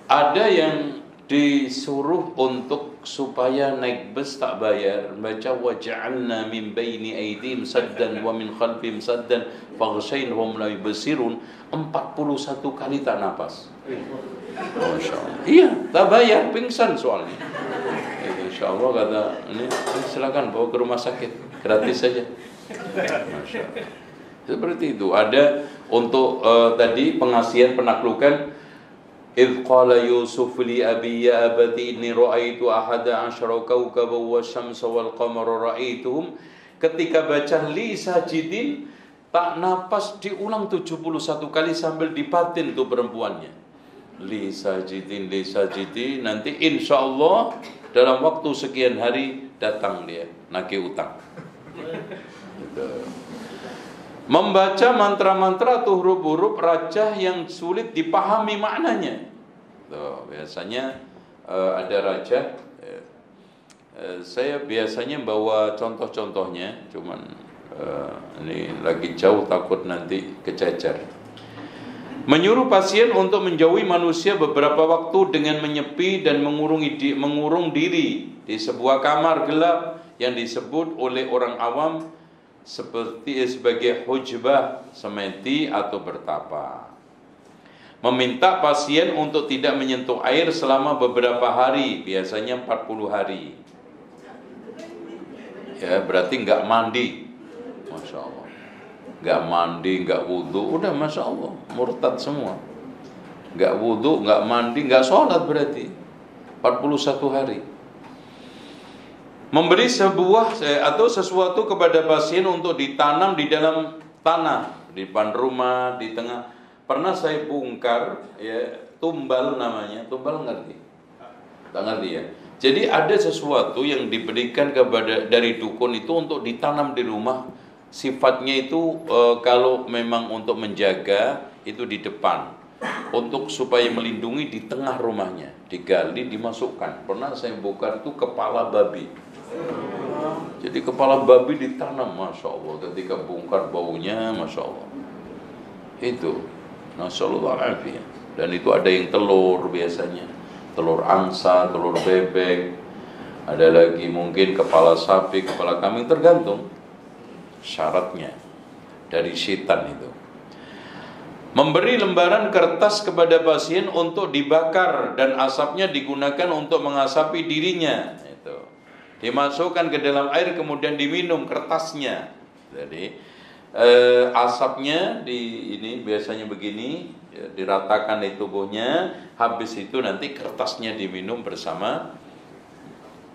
ada yang disuruh untuk supaya naik bus tak bayar, baca waja'alna min baini aydihim saddan wa min khalfihim saddan faghshaynahum la yubsirun 41 kali tak nafas. Masya Allah. Iya, tak bayar, pingsan soalnya. Insya Allah kata ini silakan bawa ke rumah sakit, gratis saja. Masya Allah. Seperti itu. Ada untuk tadi pengasihan penaklukan. إذ قال يوسف لأبي يا أبت إني رأيت أحد عشر كوكبا والشمس والقمر رأيتهم. Ketika baca li sajidin, tak napas diulang 71 kali sambil dipatin tuh perempuannya. Li sajidin, nanti insya Allah dalam waktu sekian hari datang dia nagih utang. Membaca mantra-mantra atau huruf-huruf rajah yang sulit dipahami maknanya. Tuh, biasanya ada rajah. Saya biasanya bawa contoh-contohnya, cuman ini lagi jauh takut nanti kececer. Menyuruh pasien untuk menjauhi manusia beberapa waktu dengan menyepi dan mengurung diri di sebuah kamar gelap yang disebut oleh orang awam sebagai hujbah, sementi atau bertapa. Meminta pasien untuk tidak menyentuh air selama beberapa hari, biasanya 40 hari. Ya, berarti enggak mandi. Masya Allah. Enggak mandi, enggak wudu, udah Masya Allah, murtad semua. Enggak wudu, enggak mandi, enggak sholat berarti 41 hari. Memberi sebuah atau sesuatu kepada pasien untuk ditanam di dalam tanah, di depan rumah, di tengah. Pernah saya bongkar ya, tumbal namanya, tumbal ngerti? Tak ngerti ya. Jadi ada sesuatu yang diberikan kepada dari dukun itu untuk ditanam di rumah. Sifatnya itu kalau memang untuk menjaga itu di depan, untuk supaya melindungi di tengah rumahnya, digali, dimasukkan. Pernah saya bongkar itu kepala babi. Jadi kepala babi ditanam, Masya Allah. Ketika bongkar baunya, Masya Allah. Itu Nasallallahu alaihi. Dan itu ada yang telur biasanya, telur angsa, telur bebek. Ada lagi mungkin kepala sapi, kepala kambing, tergantung syaratnya dari setan itu. Memberi lembaran kertas kepada pasien untuk dibakar dan asapnya digunakan untuk mengasapi dirinya. Itu dimasukkan ke dalam air kemudian diminum kertasnya. Jadi asapnya ini biasanya begini ya, diratakan di tubuhnya. Habis itu nanti kertasnya diminum bersama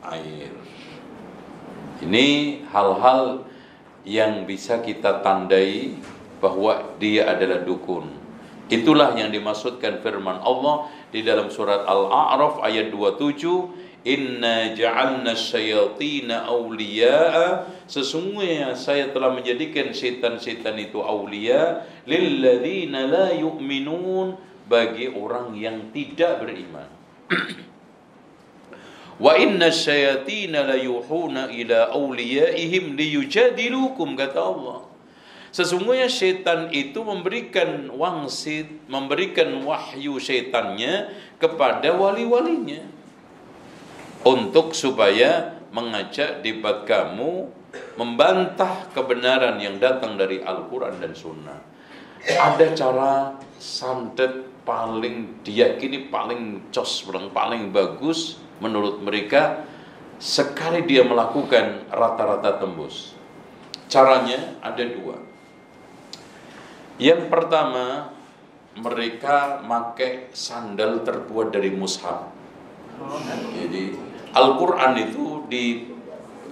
air. Ini hal-hal yang bisa kita tandai bahwa dia adalah dukun. Itulah yang dimaksudkan firman Allah di dalam surat Al-A'raf ayat 27, Inna ja'alna syayatina awliya'a, sesungguhnya saya telah menjadikan setan-setan itu awliya lilladzina la yu'minun, bagi orang yang tidak beriman. Wa inna syayatina la yuhuna ila awliyaihim liyujadilukum, kata Allah. Sesungguhnya syaitan itu memberikan wangsit, memberikan wahyu syaitannya kepada wali-walinya untuk supaya mengajak debat kamu membantah kebenaran yang datang dari Al-Quran dan Sunnah. Ada cara santet paling diyakini, paling cos, paling bagus menurut mereka, sekali dia melakukan rata-rata tembus. Caranya ada dua. Yang pertama, mereka pakai sandal terbuat dari mushaf. Jadi Al-Quran itu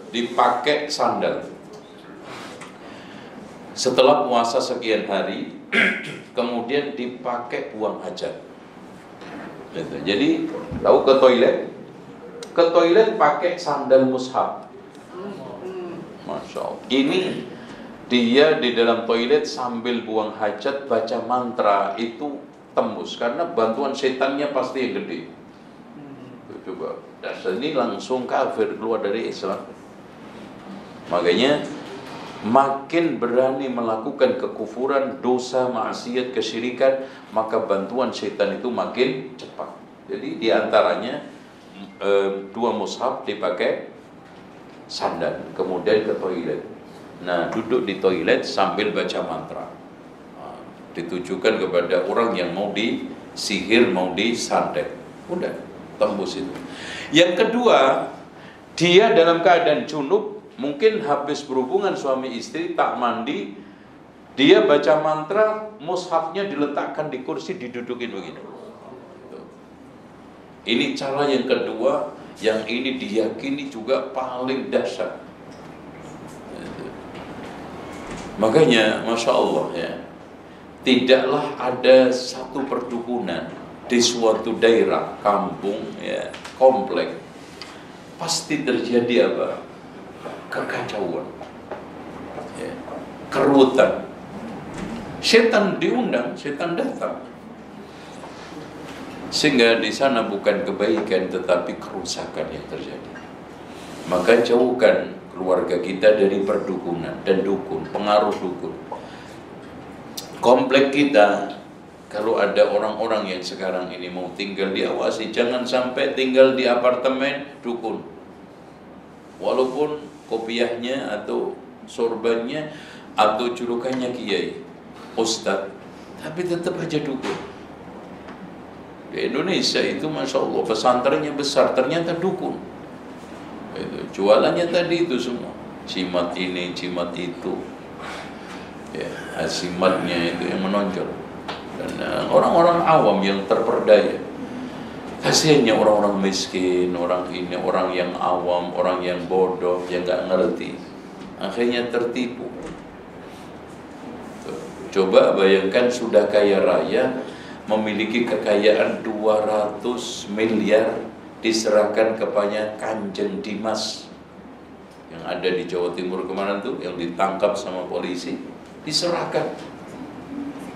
dipakai sandal. Setelah puasa sekian hari, kemudian dipakai buang hajat. Jadi tahu ke toilet pakai sandal mushaf. Masya Allah. Ini dia di dalam toilet sambil buang hajat baca mantra, itu tembus karena bantuan setannya pasti yang gede. Coba, dasar ini langsung kafir, keluar dari Islam. Makanya makin berani melakukan kekufuran, dosa, maksiat, kesyirikan, maka bantuan setan itu makin cepat. Jadi diantaranya dua mushaf dipakai sandal, kemudian ke toilet. Nah, duduk di toilet sambil baca mantra. Ditujukan kepada orang yang mau disihir, mau disantet. Udah, tembus itu. Yang kedua, dia dalam keadaan junub, mungkin habis berhubungan suami istri, tak mandi, dia baca mantra, mushafnya diletakkan di kursi, didudukin begini. Ini cara yang kedua, yang ini diyakini juga paling dahsyat. Makanya, Masya Allah ya, tidaklah ada satu perdukunan di suatu daerah, kampung, ya, komplek, pasti terjadi apa? Kekacauan, ya, kerutan. Setan diundang, setan datang, sehingga di sana bukan kebaikan tetapi kerusakan yang terjadi. Maka jauhkan keluarga kita dari perdukunan dan dukun, pengaruh dukun. Komplek kita, kalau ada orang-orang yang sekarang ini mau tinggal, diawasi, jangan sampai tinggal di apartemen dukun. Walaupun kopiahnya atau sorbannya atau julukannya kiai, ustadz, tapi tetap aja dukun. Di Indonesia itu Masya Allah pesantrennya besar, ternyata dukun. Itu jualannya tadi itu semua, cimat ini, cimat itu, ya, asimatnya itu yang menonjol. Dan orang-orang awam yang terperdaya, kasihannya orang-orang miskin, orang ini, orang yang awam, orang yang bodoh, yang nggak ngerti, akhirnya tertipu. Coba bayangkan sudah kaya raya, memiliki kekayaan 200 miliar, diserahkan kepada Kanjeng Dimas yang ada di Jawa Timur kemarin tuh, yang ditangkap sama polisi, diserahkan.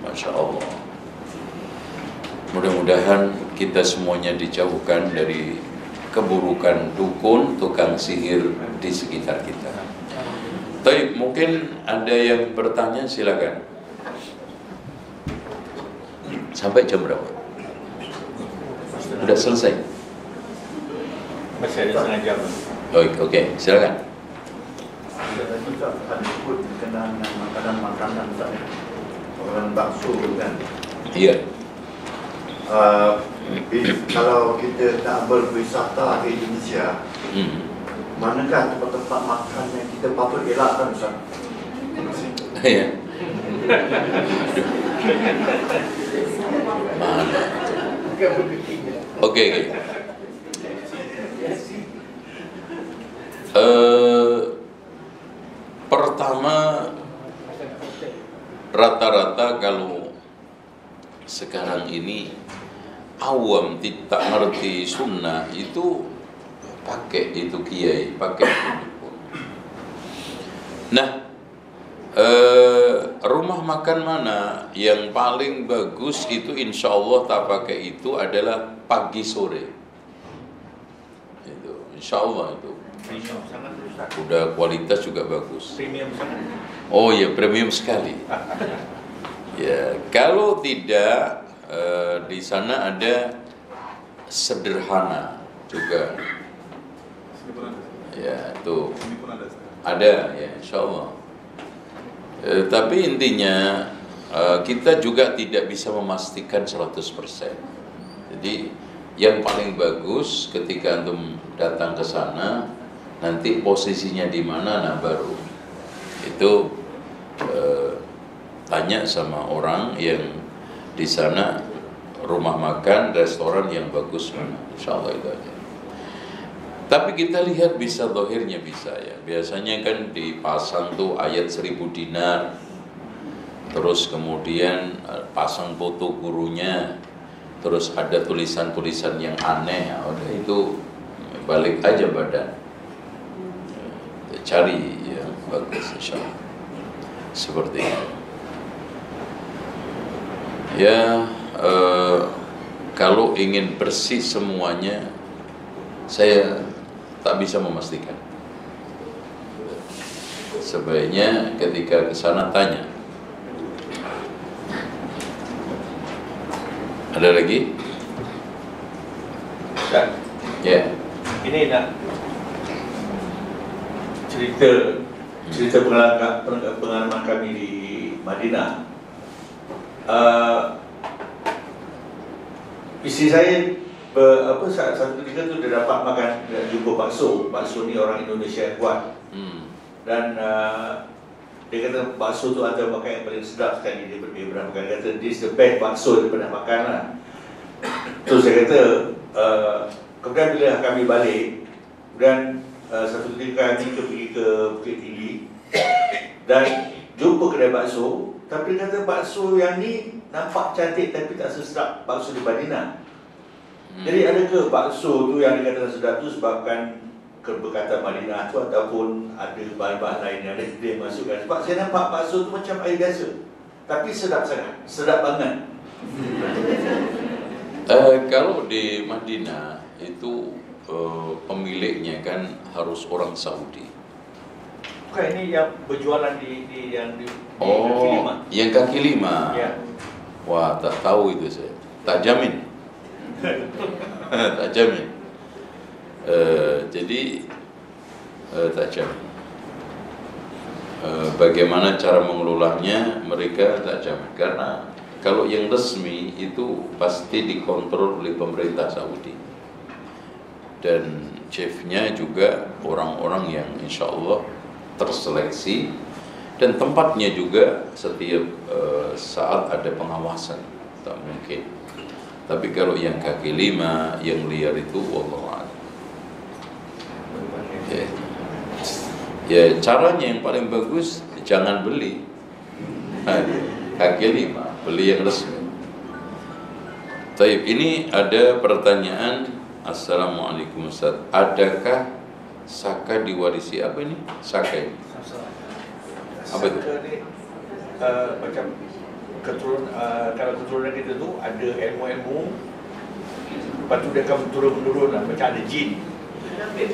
Masya Allah. Mudah-mudahan kita semuanya dijauhkan dari keburukan dukun, tukang sihir di sekitar kita. Tapi mungkin ada yang bertanya, silakan. Sampai jam berapa? Udah selesai? Masih ada setengah jam. Oke, silakan. Ada juga ada ikut berkenaan dengan makanan-makanan misalnya orang bakso kan. Iya. Kalau kita nak berwisata ke Indonesia, manakah tempat-tempat makan yang kita patut elakkan, Ustaz? Iya. Mana? Oke. Pertama, rata-rata kalau sekarang ini awam tidak ngerti sunnah itu pakai itu kiai, pakai itu. Nah, rumah makan mana yang paling bagus itu insya Allah tak pakai itu adalah pagi sore. Itu insya Allah itu. Premium sangat Ustaz. Udah kualitas juga bagus. Premium sangat. Oh ya, premium sekali. Ya, kalau tidak di sana ada sederhana juga. Ya, itu ada ya, insya Allah. Tapi intinya kita juga tidak bisa memastikan 100%. Jadi yang paling bagus ketika antum datang ke sana, nanti posisinya di mana, nah baru itu tanya sama orang yang di sana rumah makan, restoran yang bagus mana, insya Allah itu aja. Tapi kita lihat bisa dohirnya bisa ya. Biasanya kan dipasang tuh ayat 1000 dinar, terus kemudian pasang foto gurunya, terus ada tulisan-tulisan yang aneh. Udah itu balik aja badan, cari yang bagus insya Allah. Seperti itu. Ya, kalau ingin bersih semuanya, saya tak bisa memastikan. Sebaiknya ketika ke sana tanya. Ada lagi? Ustaz, Ya. ini nak cerita pengalaman kami di Madinah. Isteri saya satu ketika tu dia dapat makan, dia jumpa bakso ni orang Indonesia yang buat. Dan dia kata bakso tu antara makan yang paling sedap sekali dia pernah makan. Dia kata this the best bakso dia pernah makan lah. Terus saya kata kemudian bila kami balik, dan satu ketika kami pergi ke Bukit Tinggi dan jumpa kedai bakso, tapi dia kata bakso yang ni nampak cantik tapi tak sesedap bakso di Madinah. Jadi adakah bakso tu yang dikatakan sedap tu sebabkan keberkatan Madinah tu, ataupun ada bahan-bahan lain yang ada dia masukkan? Sebab saya nampak bakso tu macam air biasa, tapi sedap sangat, sedap banget. Kalau di Madinah itu pemiliknya kan harus orang Saudi. Bukan, ini yang berjualan di kaki lima. Yang kaki lima. Ya. Wah, tak tahu itu saya. Tak jamin. Tak jamin. Jadi tak jamin. Bagaimana cara mengelolanya mereka tak jamin, karena kalau yang resmi itu pasti dikontrol oleh pemerintah Saudi, dan chefnya juga orang-orang yang insya Allah terseleksi, dan tempatnya juga setiap saat ada pengawasan. Tak mungkin. Tapi kalau yang kaki lima, yang liar itu wallahu a'lam. Ya, caranya yang paling bagus jangan beli kaki lima, beli yang resmi. Taib, ini ada pertanyaan. Assalamualaikum Ustaz, adakah saka diwarisi? Apa ini saka ini? Apa itu? Saka ni macam kalau keturunan kita tu ada ilmu-ilmu, lepas tu dia akan turun-menurun lah, macam ada jin.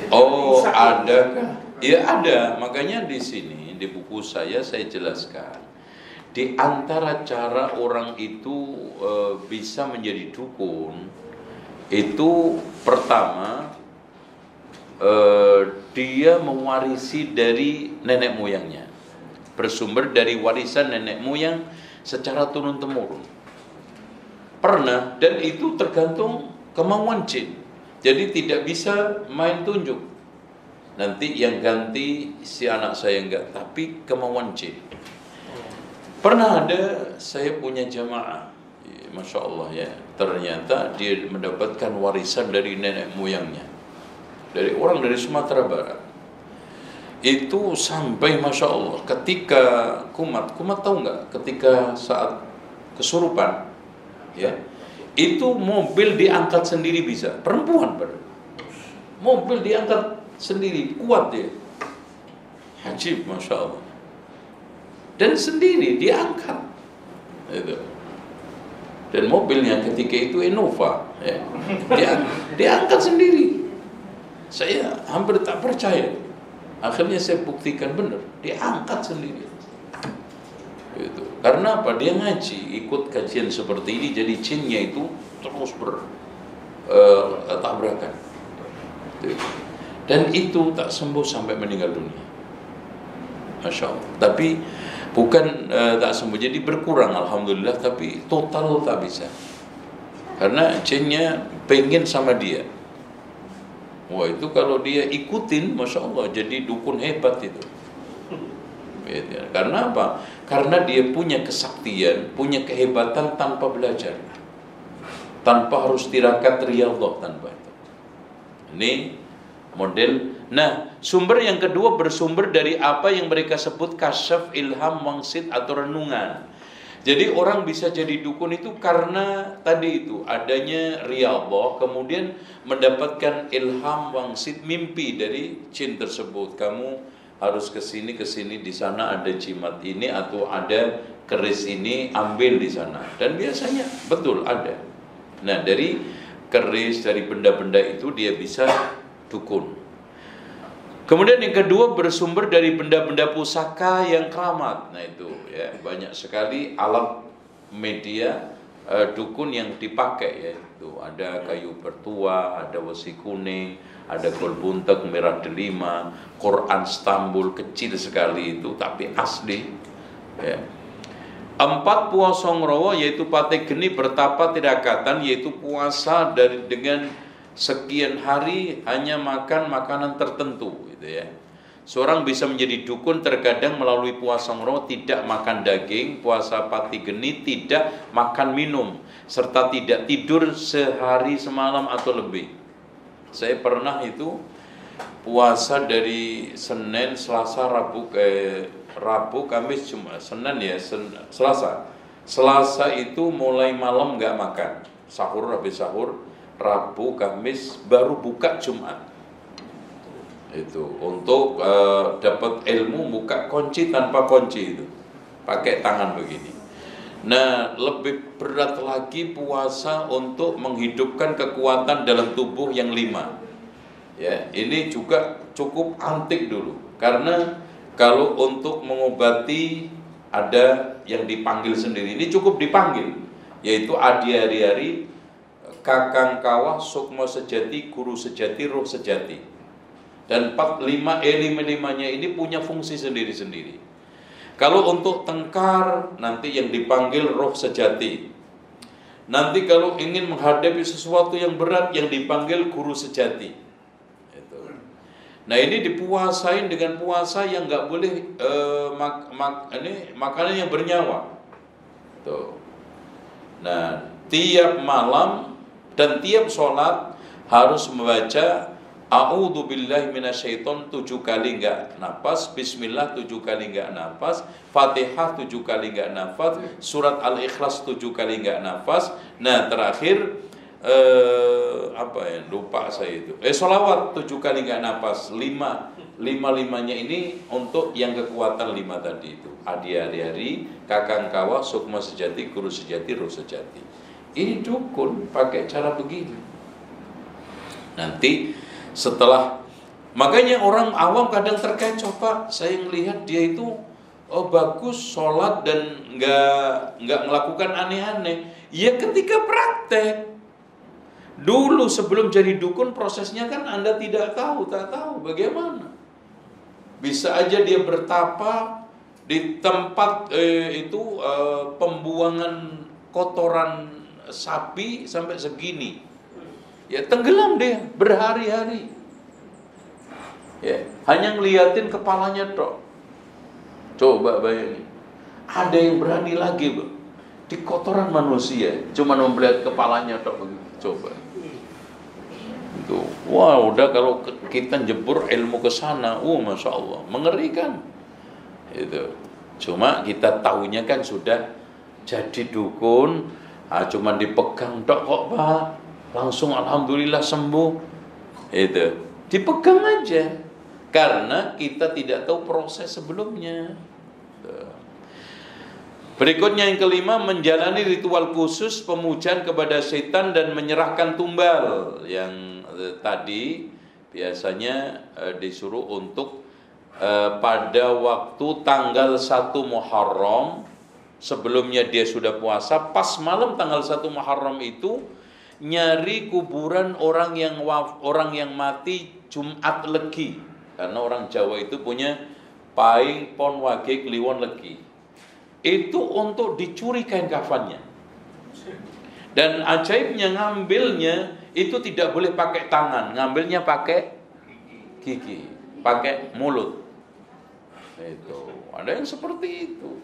Oh, adakah? Ya ada, makanya di sini di buku saya jelaskan di antara cara orang itu bisa menjadi dukun itu pertama dia mewarisi dari nenek moyangnya, bersumber dari warisan nenek moyang secara turun-temurun. Pernah, dan itu tergantung kemauan jin. Jadi tidak bisa main tunjuk. Nanti yang ganti si anak saya enggak, tapi kemauan jin. Pernah ada saya punya jamaah, Masya Allah ya, ternyata dia mendapatkan warisan dari nenek moyangnya, dari orang dari Sumatera Barat. Itu sampai Masya Allah ketika kumat tahu nggak, ketika saat kesurupan ya, itu mobil diangkat sendiri bisa, perempuan mobil diangkat sendiri, kuat dia, ajib Masya Allah, dan sendiri diangkat itu. Dan mobilnya ketika itu Innova ya, diangkat sendiri. Saya hampir tak percaya. Akhirnya saya buktikan benar, diangkat sendiri. Gitu. Karena apa? Dia ngaji, ikut kajian seperti ini, jadi jinnya itu terus tabrakan. Gitu. Dan itu tak sembuh sampai meninggal dunia. Masya Allah. Tapi bukan tak sembuh, jadi berkurang alhamdulillah, tapi total tak bisa. Karena jinnya pengen sama dia. Wah, itu kalau dia ikutin, Masya Allah, jadi dukun hebat itu. Karena apa? Karena dia punya kesaktian, punya kehebatan tanpa belajar, tanpa harus tirakat riyadhah, tanpa itu. Ini model. Nah, sumber yang kedua bersumber dari apa yang mereka sebut kasyaf, ilham, wangsit atau renungan. Jadi orang bisa jadi dukun itu karena tadi itu adanya riyadhah, kemudian mendapatkan ilham, wangsit, mimpi dari jin tersebut. Kamu harus kesini, di sana ada jimat ini atau ada keris ini, ambil di sana. Dan biasanya betul ada. Nah, dari keris, dari benda-benda itu dia bisa dukun. Kemudian yang kedua bersumber dari benda-benda pusaka yang keramat. Nah itu ya, banyak sekali alat media dukun yang dipakai ya. Itu ada kayu bertua, ada wesi kuning, ada gol buntek merah delima, Quran Stambul kecil sekali itu tapi asli ya. 4 puasa ngrowo yaitu pate geni bertapa tidakatan, yaitu puasa dengan sekian hari hanya makan makanan tertentu gitu ya. Seorang bisa menjadi dukun terkadang melalui puasa ngrowo tidak makan daging, puasa pati geni tidak makan minum, serta tidak tidur sehari semalam atau lebih. Saya pernah itu puasa dari Senin, Selasa, Rabu, Kamis, Jumat, Senin ya, Selasa. Selasa itu mulai malam nggak makan, sahur, habis sahur, Rabu, Kamis, baru buka Jumat. Itu untuk dapat ilmu buka kunci tanpa kunci itu, pakai tangan begini. Nah, lebih berat lagi puasa untuk menghidupkan kekuatan dalam tubuh yang 5. Ya, ini juga cukup antik dulu. Karena kalau untuk mengobati ada yang dipanggil sendiri. Ini cukup dipanggil, yaitu adi hari-hari, kakang kawah, sukma sejati, guru sejati, roh sejati. Dan 5-nya ini punya fungsi sendiri-sendiri. Kalau untuk tengkar, nanti yang dipanggil roh sejati. Nanti kalau ingin menghadapi sesuatu yang berat, yang dipanggil guru sejati. Itu. Nah, ini dipuasain dengan puasa yang nggak boleh makanan yang bernyawa. Tuh. Nah, tiap malam dan tiap sholat harus membaca A'udzu billahi minasyaiton 7 kali enggak nafas, bismillah 7 kali enggak nafas, Fatihah 7 kali enggak nafas, surat Al-Ikhlas 7 kali enggak nafas. Nah, terakhir lupa saya itu. Sholawat 7 kali enggak nafas. 5-nya ini untuk yang kekuatan 5 tadi itu. Adi hari-hari, kakang kawah, sukma sejati, guru sejati, roh sejati. Ini dukun pakai cara begini. Nanti setelah, makanya orang awam kadang terkecoh, Pak, saya melihat dia itu bagus sholat dan nggak melakukan aneh-aneh. Ya ketika praktek dulu sebelum jadi dukun prosesnya kan Anda tak tahu bagaimana. Bisa aja dia bertapa di tempat pembuangan kotoran sapi sampai segini. Ya tenggelam dia berhari-hari. Ya, hanya ngeliatin kepalanya tok. Coba bayangin. Ada yang berani lagi, Bang. Di kotoran manusia, cuma melihat kepalanya tok begitu. Coba. Itu, wah udah kalau kita jebur ilmu ke sana, masya Allah, mengerikan. Itu. Cuma kita tahunya kan sudah jadi dukun, cuman dipegang tok kok Pak, langsung alhamdulillah sembuh. Itu dipegang aja, karena kita tidak tahu proses sebelumnya. Berikutnya yang kelima, menjalani ritual khusus pemujaan kepada setan dan menyerahkan tumbal. Yang tadi biasanya disuruh untuk pada waktu tanggal 1 Muharram, sebelumnya dia sudah puasa, pas malam tanggal 1 Muharram itu nyari kuburan orang yang mati Jumat Legi. Karena orang Jawa itu punya paing pon wage kliwon legi. Itu untuk dicuri kain kafannya. Dan ajaibnya ngambilnya itu tidak boleh pakai tangan, ngambilnya pakai gigi, pakai mulut. Itu ada yang seperti itu.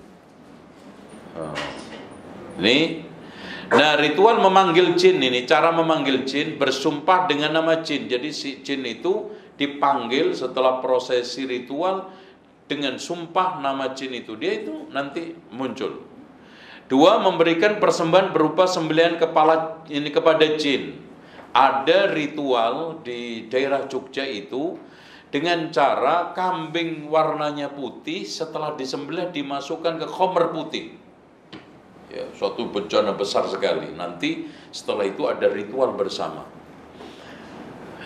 Nah, ritual memanggil jin ini, cara memanggil jin, bersumpah dengan nama jin. Jadi si jin itu dipanggil setelah prosesi ritual dengan sumpah nama jin itu, dia itu nanti muncul. 2, memberikan persembahan berupa sembelihan kepala ini kepada jin. Ada ritual di daerah Jogja itu dengan cara kambing warnanya putih setelah disembelih dimasukkan ke khomer putih. Ya, suatu bencana besar sekali. Nanti setelah itu ada ritual bersama.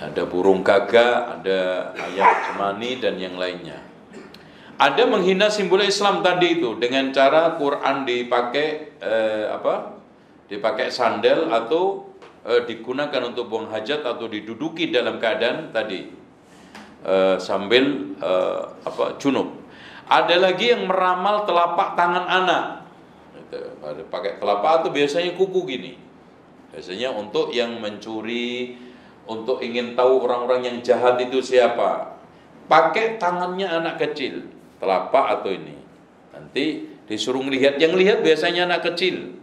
Ada burung gagak, ada ayam cemani dan yang lainnya. Ada menghina simbol Islam tadi itu dengan cara Quran dipakai dipakai sandal atau digunakan untuk buang hajat atau diduduki dalam keadaan tadi sambil junub. Ada lagi yang meramal telapak tangan anak. Pakai telapak atau biasanya kuku gini. Biasanya untuk yang mencuri, untuk ingin tahu orang-orang yang jahat itu siapa. Pakai tangannya anak kecil. Telapak atau ini, nanti disuruh lihat, yang lihat biasanya anak kecil.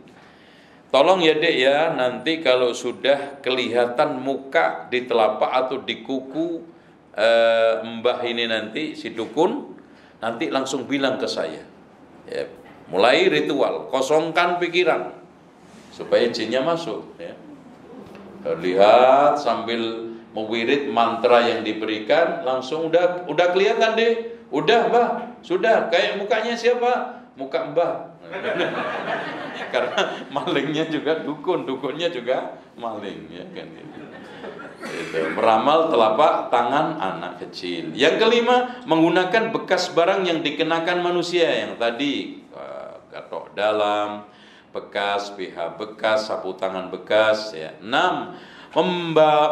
Tolong ya dek ya, nanti kalau sudah kelihatan muka di telapak atau di kuku mbah ini nanti si dukun, nanti langsung bilang ke saya. Ya, mulai ritual, kosongkan pikiran supaya jinnya masuk. Ya. Lihat sambil mewirid mantra yang diberikan, langsung udah kelihatan deh. Udah mbah, sudah kayak mukanya siapa? Muka mbah. Karena malingnya juga dukunnya juga maling, ya kan? Itu meramal telapak tangan anak kecil. Yang kelima, menggunakan bekas barang yang dikenakan manusia, yang tadi gatok dalam, bekas BH bekas, sapu tangan bekas. Ya. 6.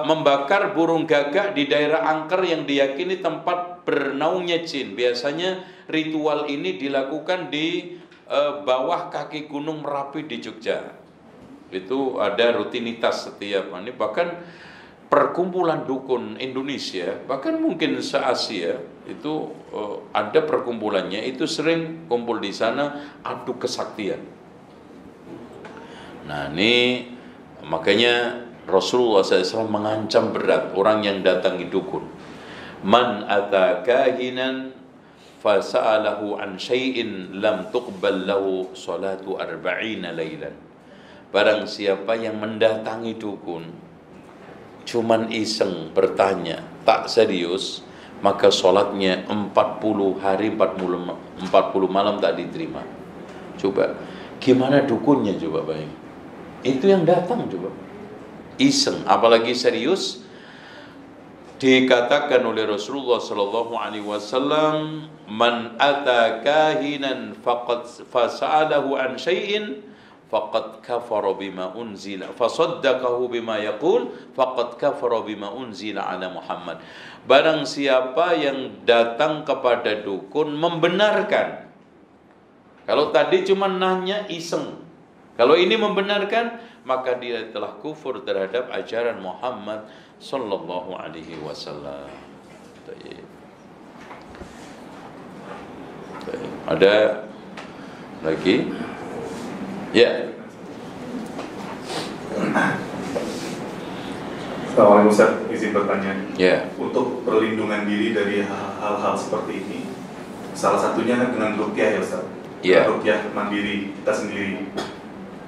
Membakar burung gagak di daerah angker yang diyakini tempat bernaungnya jin. Biasanya ritual ini dilakukan di bawah kaki Gunung Merapi di Jogja. Itu ada rutinitas setiap ini. Bahkan perkumpulan dukun Indonesia, bahkan mungkin se-Asia itu ada perkumpulannya. Itu sering kumpul di sana adu kesaktian. Nah ini makanya Rasulullah SAW mengancam berat orang yang datangi dukun. Man ata kahinan fasa'alahu an syai'in lam tuqbal lahu salatu arba'ina laylan. Barang siapa yang mendatangi dukun cuman iseng bertanya, tak serius, maka salatnya 40 hari 40 malam tak diterima. Coba gimana dukunnya, coba bayang. Itu yang datang coba iseng, apalagi serius. Dikatakan oleh Rasulullah sallallahu alaihi wasallam, man ata kahinan faqad fas'alahu an syai'in faqad kafara bima unzila fasaddaqahu bima yaqul faqad kafara bima unzila ala Muhammad. Barang siapa yang datang kepada dukun membenarkan. Kalau tadi cuma nanya iseng, kalau ini membenarkan, maka dia telah kufur terhadap ajaran Muhammad sallallahu alaihi wasallam. Ada lagi? Ya. Assalamualaikum Ustaz, izin bertanya. Ya. Untuk perlindungan diri dari hal-hal seperti ini, salah satunya dengan ruqyah ya Ustaz. Ya. Ruqyah mandiri kita sendiri.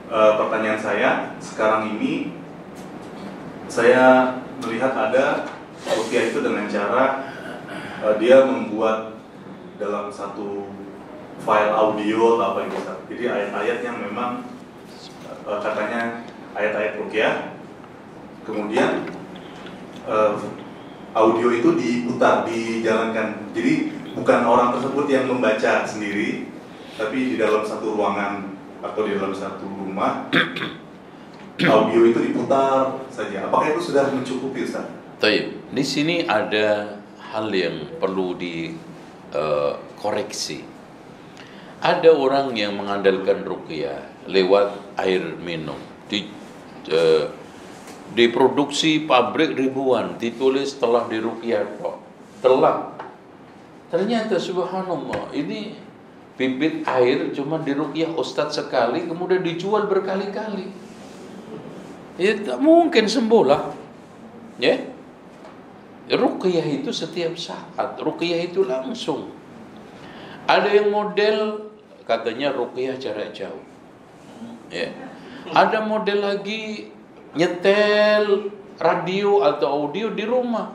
Pertanyaan saya, sekarang ini saya melihat ada ruqyah itu dengan cara dia membuat dalam satu file audio atau apa gitu Ustaz. Jadi ayat-ayat yang memang katanya ayat-ayat ruqyah, kemudian audio itu diputar, dijalankan. Jadi bukan orang tersebut yang membaca sendiri, tapi di dalam satu ruangan atau di dalam satu rumah audio itu diputar saja. Apakah itu sudah mencukupi, Ustaz? Baik, di sini ada hal yang perlu dikoreksi. Ada orang yang mengandalkan ruqyah lewat air minum. Diproduksi pabrik ribuan, ditulis telah diruqyah kok. Telah. Ternyata subhanallah, ini bibit air cuma diruqyah ustadz sekali, kemudian dijual berkali-kali. Ya tak mungkin sembuh lah. Ya. Ruqyah itu setiap saat, ruqyah itu langsung. Ada yang model katanya ruqyah jarak jauh. Ya. Ada model lagi nyetel radio atau audio di rumah.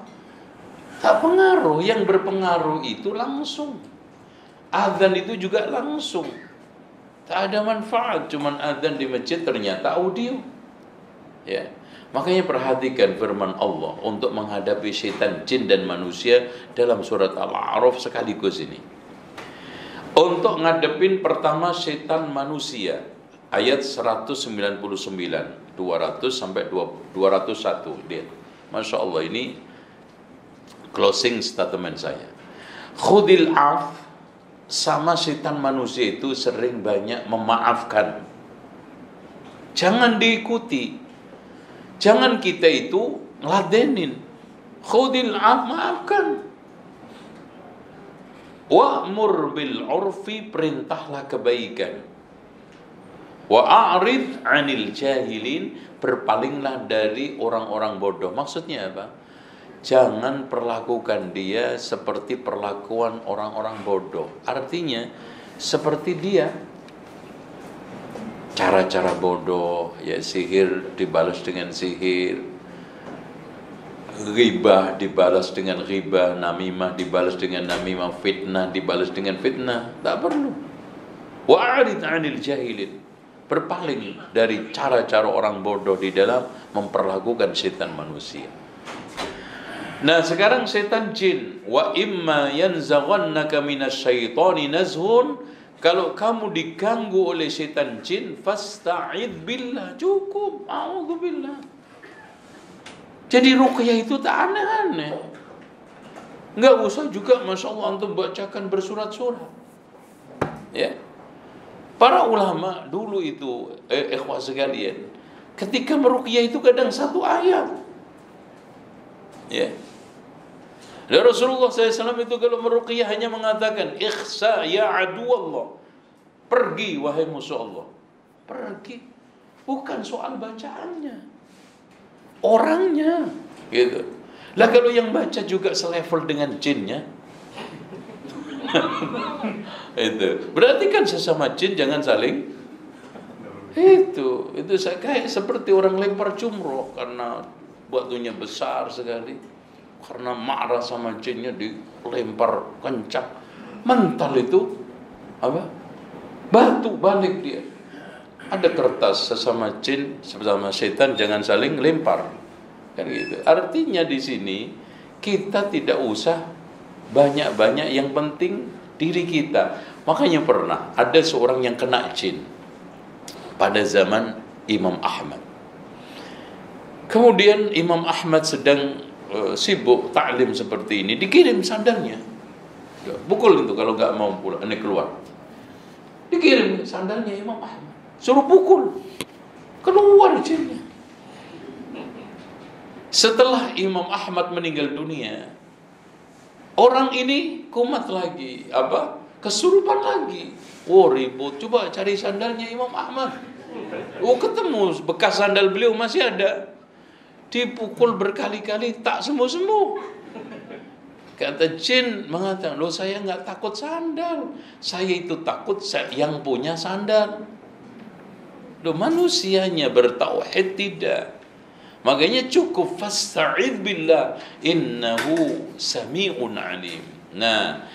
Tak pengaruh, yang berpengaruh itu langsung. Azan itu juga langsung. Tak ada manfaat, cuman azan di masjid ternyata audio. Ya. Makanya perhatikan firman Allah untuk menghadapi syaitan jin dan manusia dalam surat Al-A'raf sekaligus ini. Untuk ngadepin pertama syaitan manusia, ayat 199, 200 sampai 201. Lihat. Masya Allah, ini closing statement saya. Khudil af, sama syaitan manusia itu sering banyak memaafkan. Jangan diikuti. Jangan kita itu ngeladenin. Khudil af, maafkan. Wa'mur bil urfi, perintahlah kebaikan. Wa'arid 'anil jahilin, berpalinglah dari orang-orang bodoh. Maksudnya apa? Jangan perlakukan dia seperti perlakuan orang-orang bodoh. Artinya seperti dia. Cara-cara bodoh, ya sihir dibalas dengan sihir, ghibah dibalas dengan ghibah, namimah dibalas dengan namimah, fitnah dibalas dengan fitnah. Tak perlu. Wa'arid 'anil jahilin, berpaling dari cara-cara orang bodoh di dalam memperlakukan setan manusia. Nah, sekarang setan jin, wa imma yanzaghannaka minasyaitani nazghun, kalau kamu diganggu oleh setan jin, fasta'id billah, cukup, a'udzubillah. Jadi ruqyah itu tak aneh-aneh. Enggak usah juga Masya Allah antum bacakan bersurat-surat. Ya. Para ulama dulu itu, ikhwah sekalian, ketika meruqyah itu kadang satu ayat. Ya. Dan Rasulullah SAW itu kalau meruqyah hanya mengatakan, ikhsa ya adu Allah. Pergi wahai musuh Allah. Pergi. Bukan soal bacaannya. Orangnya. Gitu. Lah kalau yang baca juga selevel dengan jinnya, itu berarti kan sesama jin jangan saling itu kayak seperti orang lempar jumroh karena batunya besar sekali, karena marah sama jinnya dilempar kencang, mental itu apa, batu balik dia. Ada kertas, sesama jin sesama setan jangan saling lempar, kan gitu. Artinya di sini kita tidak usah banyak-banyak, yang penting diri kita. Makanya pernah ada seorang yang kena jin pada zaman Imam Ahmad. Kemudian Imam Ahmad sedang sibuk taklim seperti ini, dikirim sandalnya. Pukul itu kalau nggak mau pulang, ini keluar. Dikirim sandalnya Imam Ahmad, suruh pukul, keluar jinnya. Setelah Imam Ahmad meninggal dunia, orang ini kumat lagi, kesurupan lagi. Oh ribut, coba cari sandalnya Imam Ahmad. Oh ketemu, bekas sandal beliau masih ada. dipukul berkali-kali tak sembuh-sembuh. Kata jin mengatakan, loh saya nggak takut sandal, saya itu takut yang punya sandal. Loh manusianya bertauhid tidak. Makanya cukup fasta'idz billah innahu sami'un alim. Nah,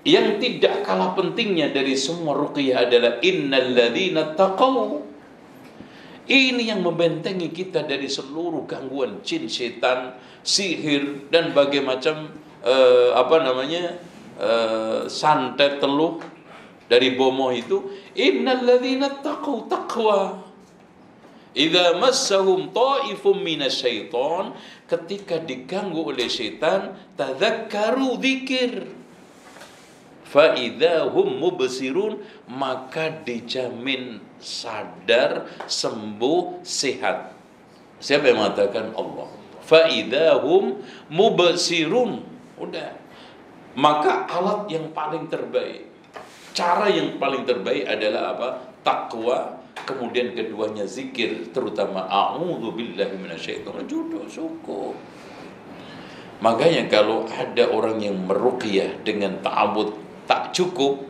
yang tidak kalah pentingnya dari semua ruqyah adalah innal ladzina taqaw. Ini yang membentengi kita dari seluruh gangguan jin, setan, sihir dan berbagai macam santet teluh dari bomoh itu. Innal ladzina taqaw taqwa idza massahum ta'ifum minasyaiton, ketika diganggu oleh setan tadzakkaru dzikir fa idzahum mubsirun, maka dijamin sadar, sembuh, sehat. Siapa yang mengatakan? Allah. Fa idzahum mubsirun. Udah. Maka alat yang paling terbaik, cara yang paling terbaik adalah apa? Takwa. Kemudian keduanya zikir, terutama a'udzubillahi minasyaitonir rajim. Cukup. Makanya kalau ada orang yang meruqyah dengan ta'awudz tak cukup,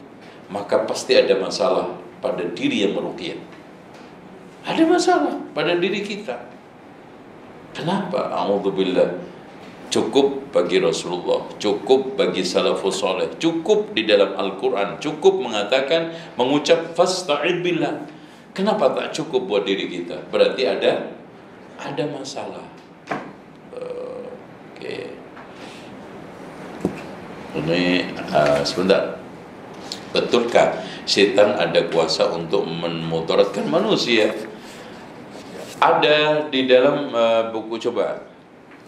maka pasti ada masalah pada diri yang meruqyah. Ada masalah pada diri kita. Kenapa? A'udzubillah. Cukup bagi Rasulullah, cukup bagi salafus saleh, cukup di dalam Al-Quran, cukup mengatakan, mengucap fasta'idz billah. Kenapa tak cukup buat diri kita? Berarti ada masalah. Oke. Ini sebentar. Betulkah setan ada kuasa untuk memudaratkan manusia? Ada di dalam buku, coba.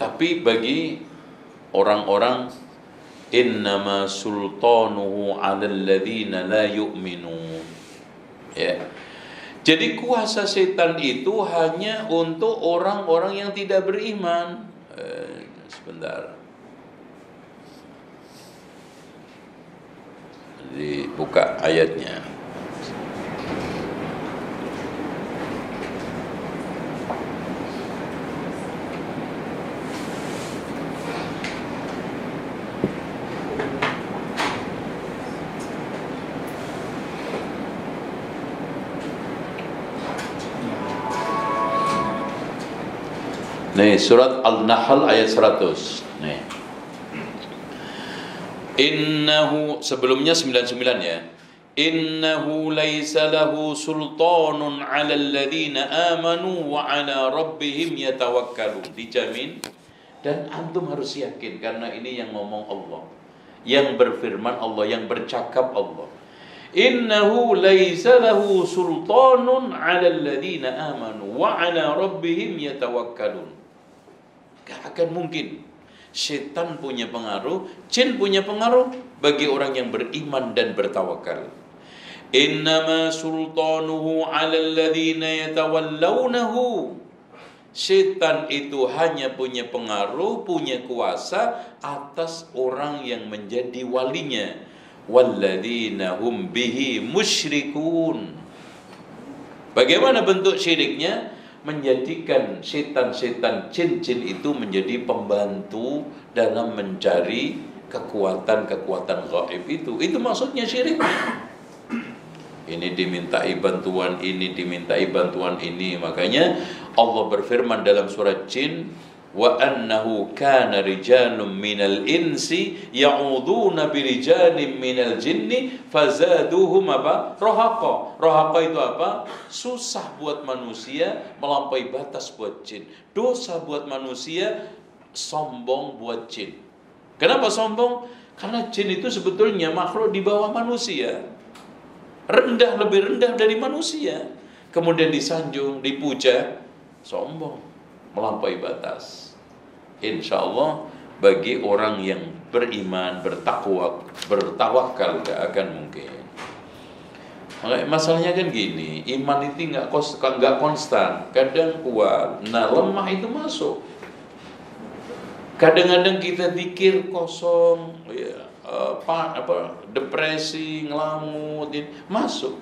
Tapi bagi orang-orang, innama sultanuhu 'alal ladzina la yu'minun. Ya. Jadi kuasa setan itu hanya untuk orang-orang yang tidak beriman. Sebentar. Dibuka ayatnya. Nih, surat Al-Nahl ayat 100. Nih. Innahu, sebelumnya 99 ya. Innahu laisa lahu sultanun 'alal ladzina amanu wa 'ala rabbihim yatawakkalun. Dijamin, dan antum harus yakin karena ini yang ngomong Allah, yang berfirman Allah, yang bercakap Allah. Innahu laisa lahu sultanun 'alal ladzina amanu wa 'ala rabbihim yatawakkalun. Gak akan mungkin setan punya pengaruh, jin punya pengaruh bagi orang yang beriman dan bertawakal. Innama sultanuhu 'alal ladzina yatawallawnahu. Setan itu hanya punya pengaruh, punya kuasa atas orang yang menjadi walinya. Walladzina hum bihi musyrikun. Bagaimana bentuk syiriknya? Menjadikan setan-setan, jin-jin itu menjadi pembantu dalam mencari kekuatan-kekuatan gaib itu. Itu maksudnya syirik. Ini dimintai bantuan ini, dimintai bantuan ini. Makanya Allah berfirman dalam surat Jin, wa annahu kana rijalun minal insi ya'uduna birijalin minal jinni fazaduhum apa? Rohaqa. Rohaqa itu apa? Susah buat manusia, melampaui batas buat jin. Dosa buat manusia, sombong buat jin. Kenapa sombong? Karena jin itu sebetulnya makhluk di bawah manusia, rendah, lebih rendah dari manusia. Kemudian disanjung, dipuja, sombong, melampaui batas. Insya Allah bagi orang yang beriman, bertakwa, bertawakal gak akan mungkin. Masalahnya kan gini, iman itu nggak konstan, kadang kuat, nah lemah itu masuk. Kadang-kadang kita pikir kosong, ya, depresi, ngelamut, masuk.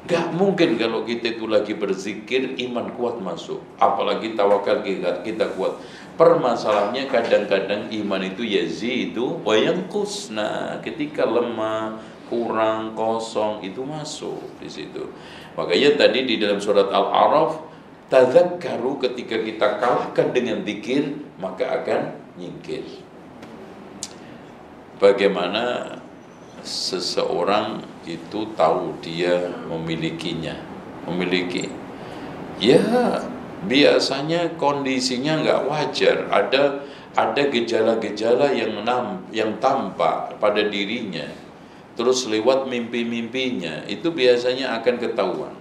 Gak mungkin kalau kita itu lagi berzikir iman kuat masuk, apalagi tawakal kita kuat. Permasalahannya kadang-kadang iman itu yazidu wa yanqus. Nah, ketika lemah, kurang, kosong itu masuk di situ. Makanya tadi di dalam surat Al-A'raf, tadzakkaru, ketika kita kalahkan dengan zikir maka akan nyingkir. Bagaimana seseorang itu tahu dia memiliki, ya biasanya kondisinya nggak wajar, ada gejala-gejala yang tampak pada dirinya, terus lewat mimpi-mimpinya itu biasanya akan ketahuan.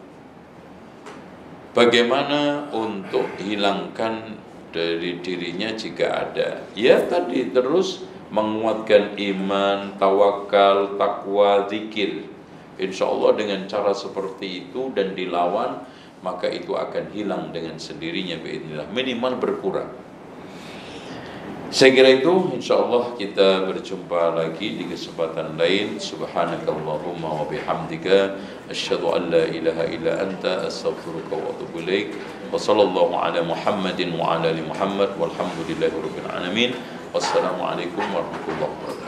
Bagaimana untuk hilangkan dari dirinya jika ada? Ya tadi, terus menguatkan iman, tawakal, takwa, zikir. Insya Allah dengan cara seperti itu dan dilawan, maka itu akan hilang dengan sendirinya biidznillah, minimal berkurang. Saya kira itu, insya Allah kita berjumpa lagi di kesempatan lain. Subhanakallahumma wa bihamdika asyhadu an la ilaha illa anta astaghfiruka wa atubu ilaik. Wa sallallahu ala Muhammadin wa ala ali Muhammad walhamdulillahi rabbil alamin. Wassalamualaikum warahmatullahi wabarakatuh.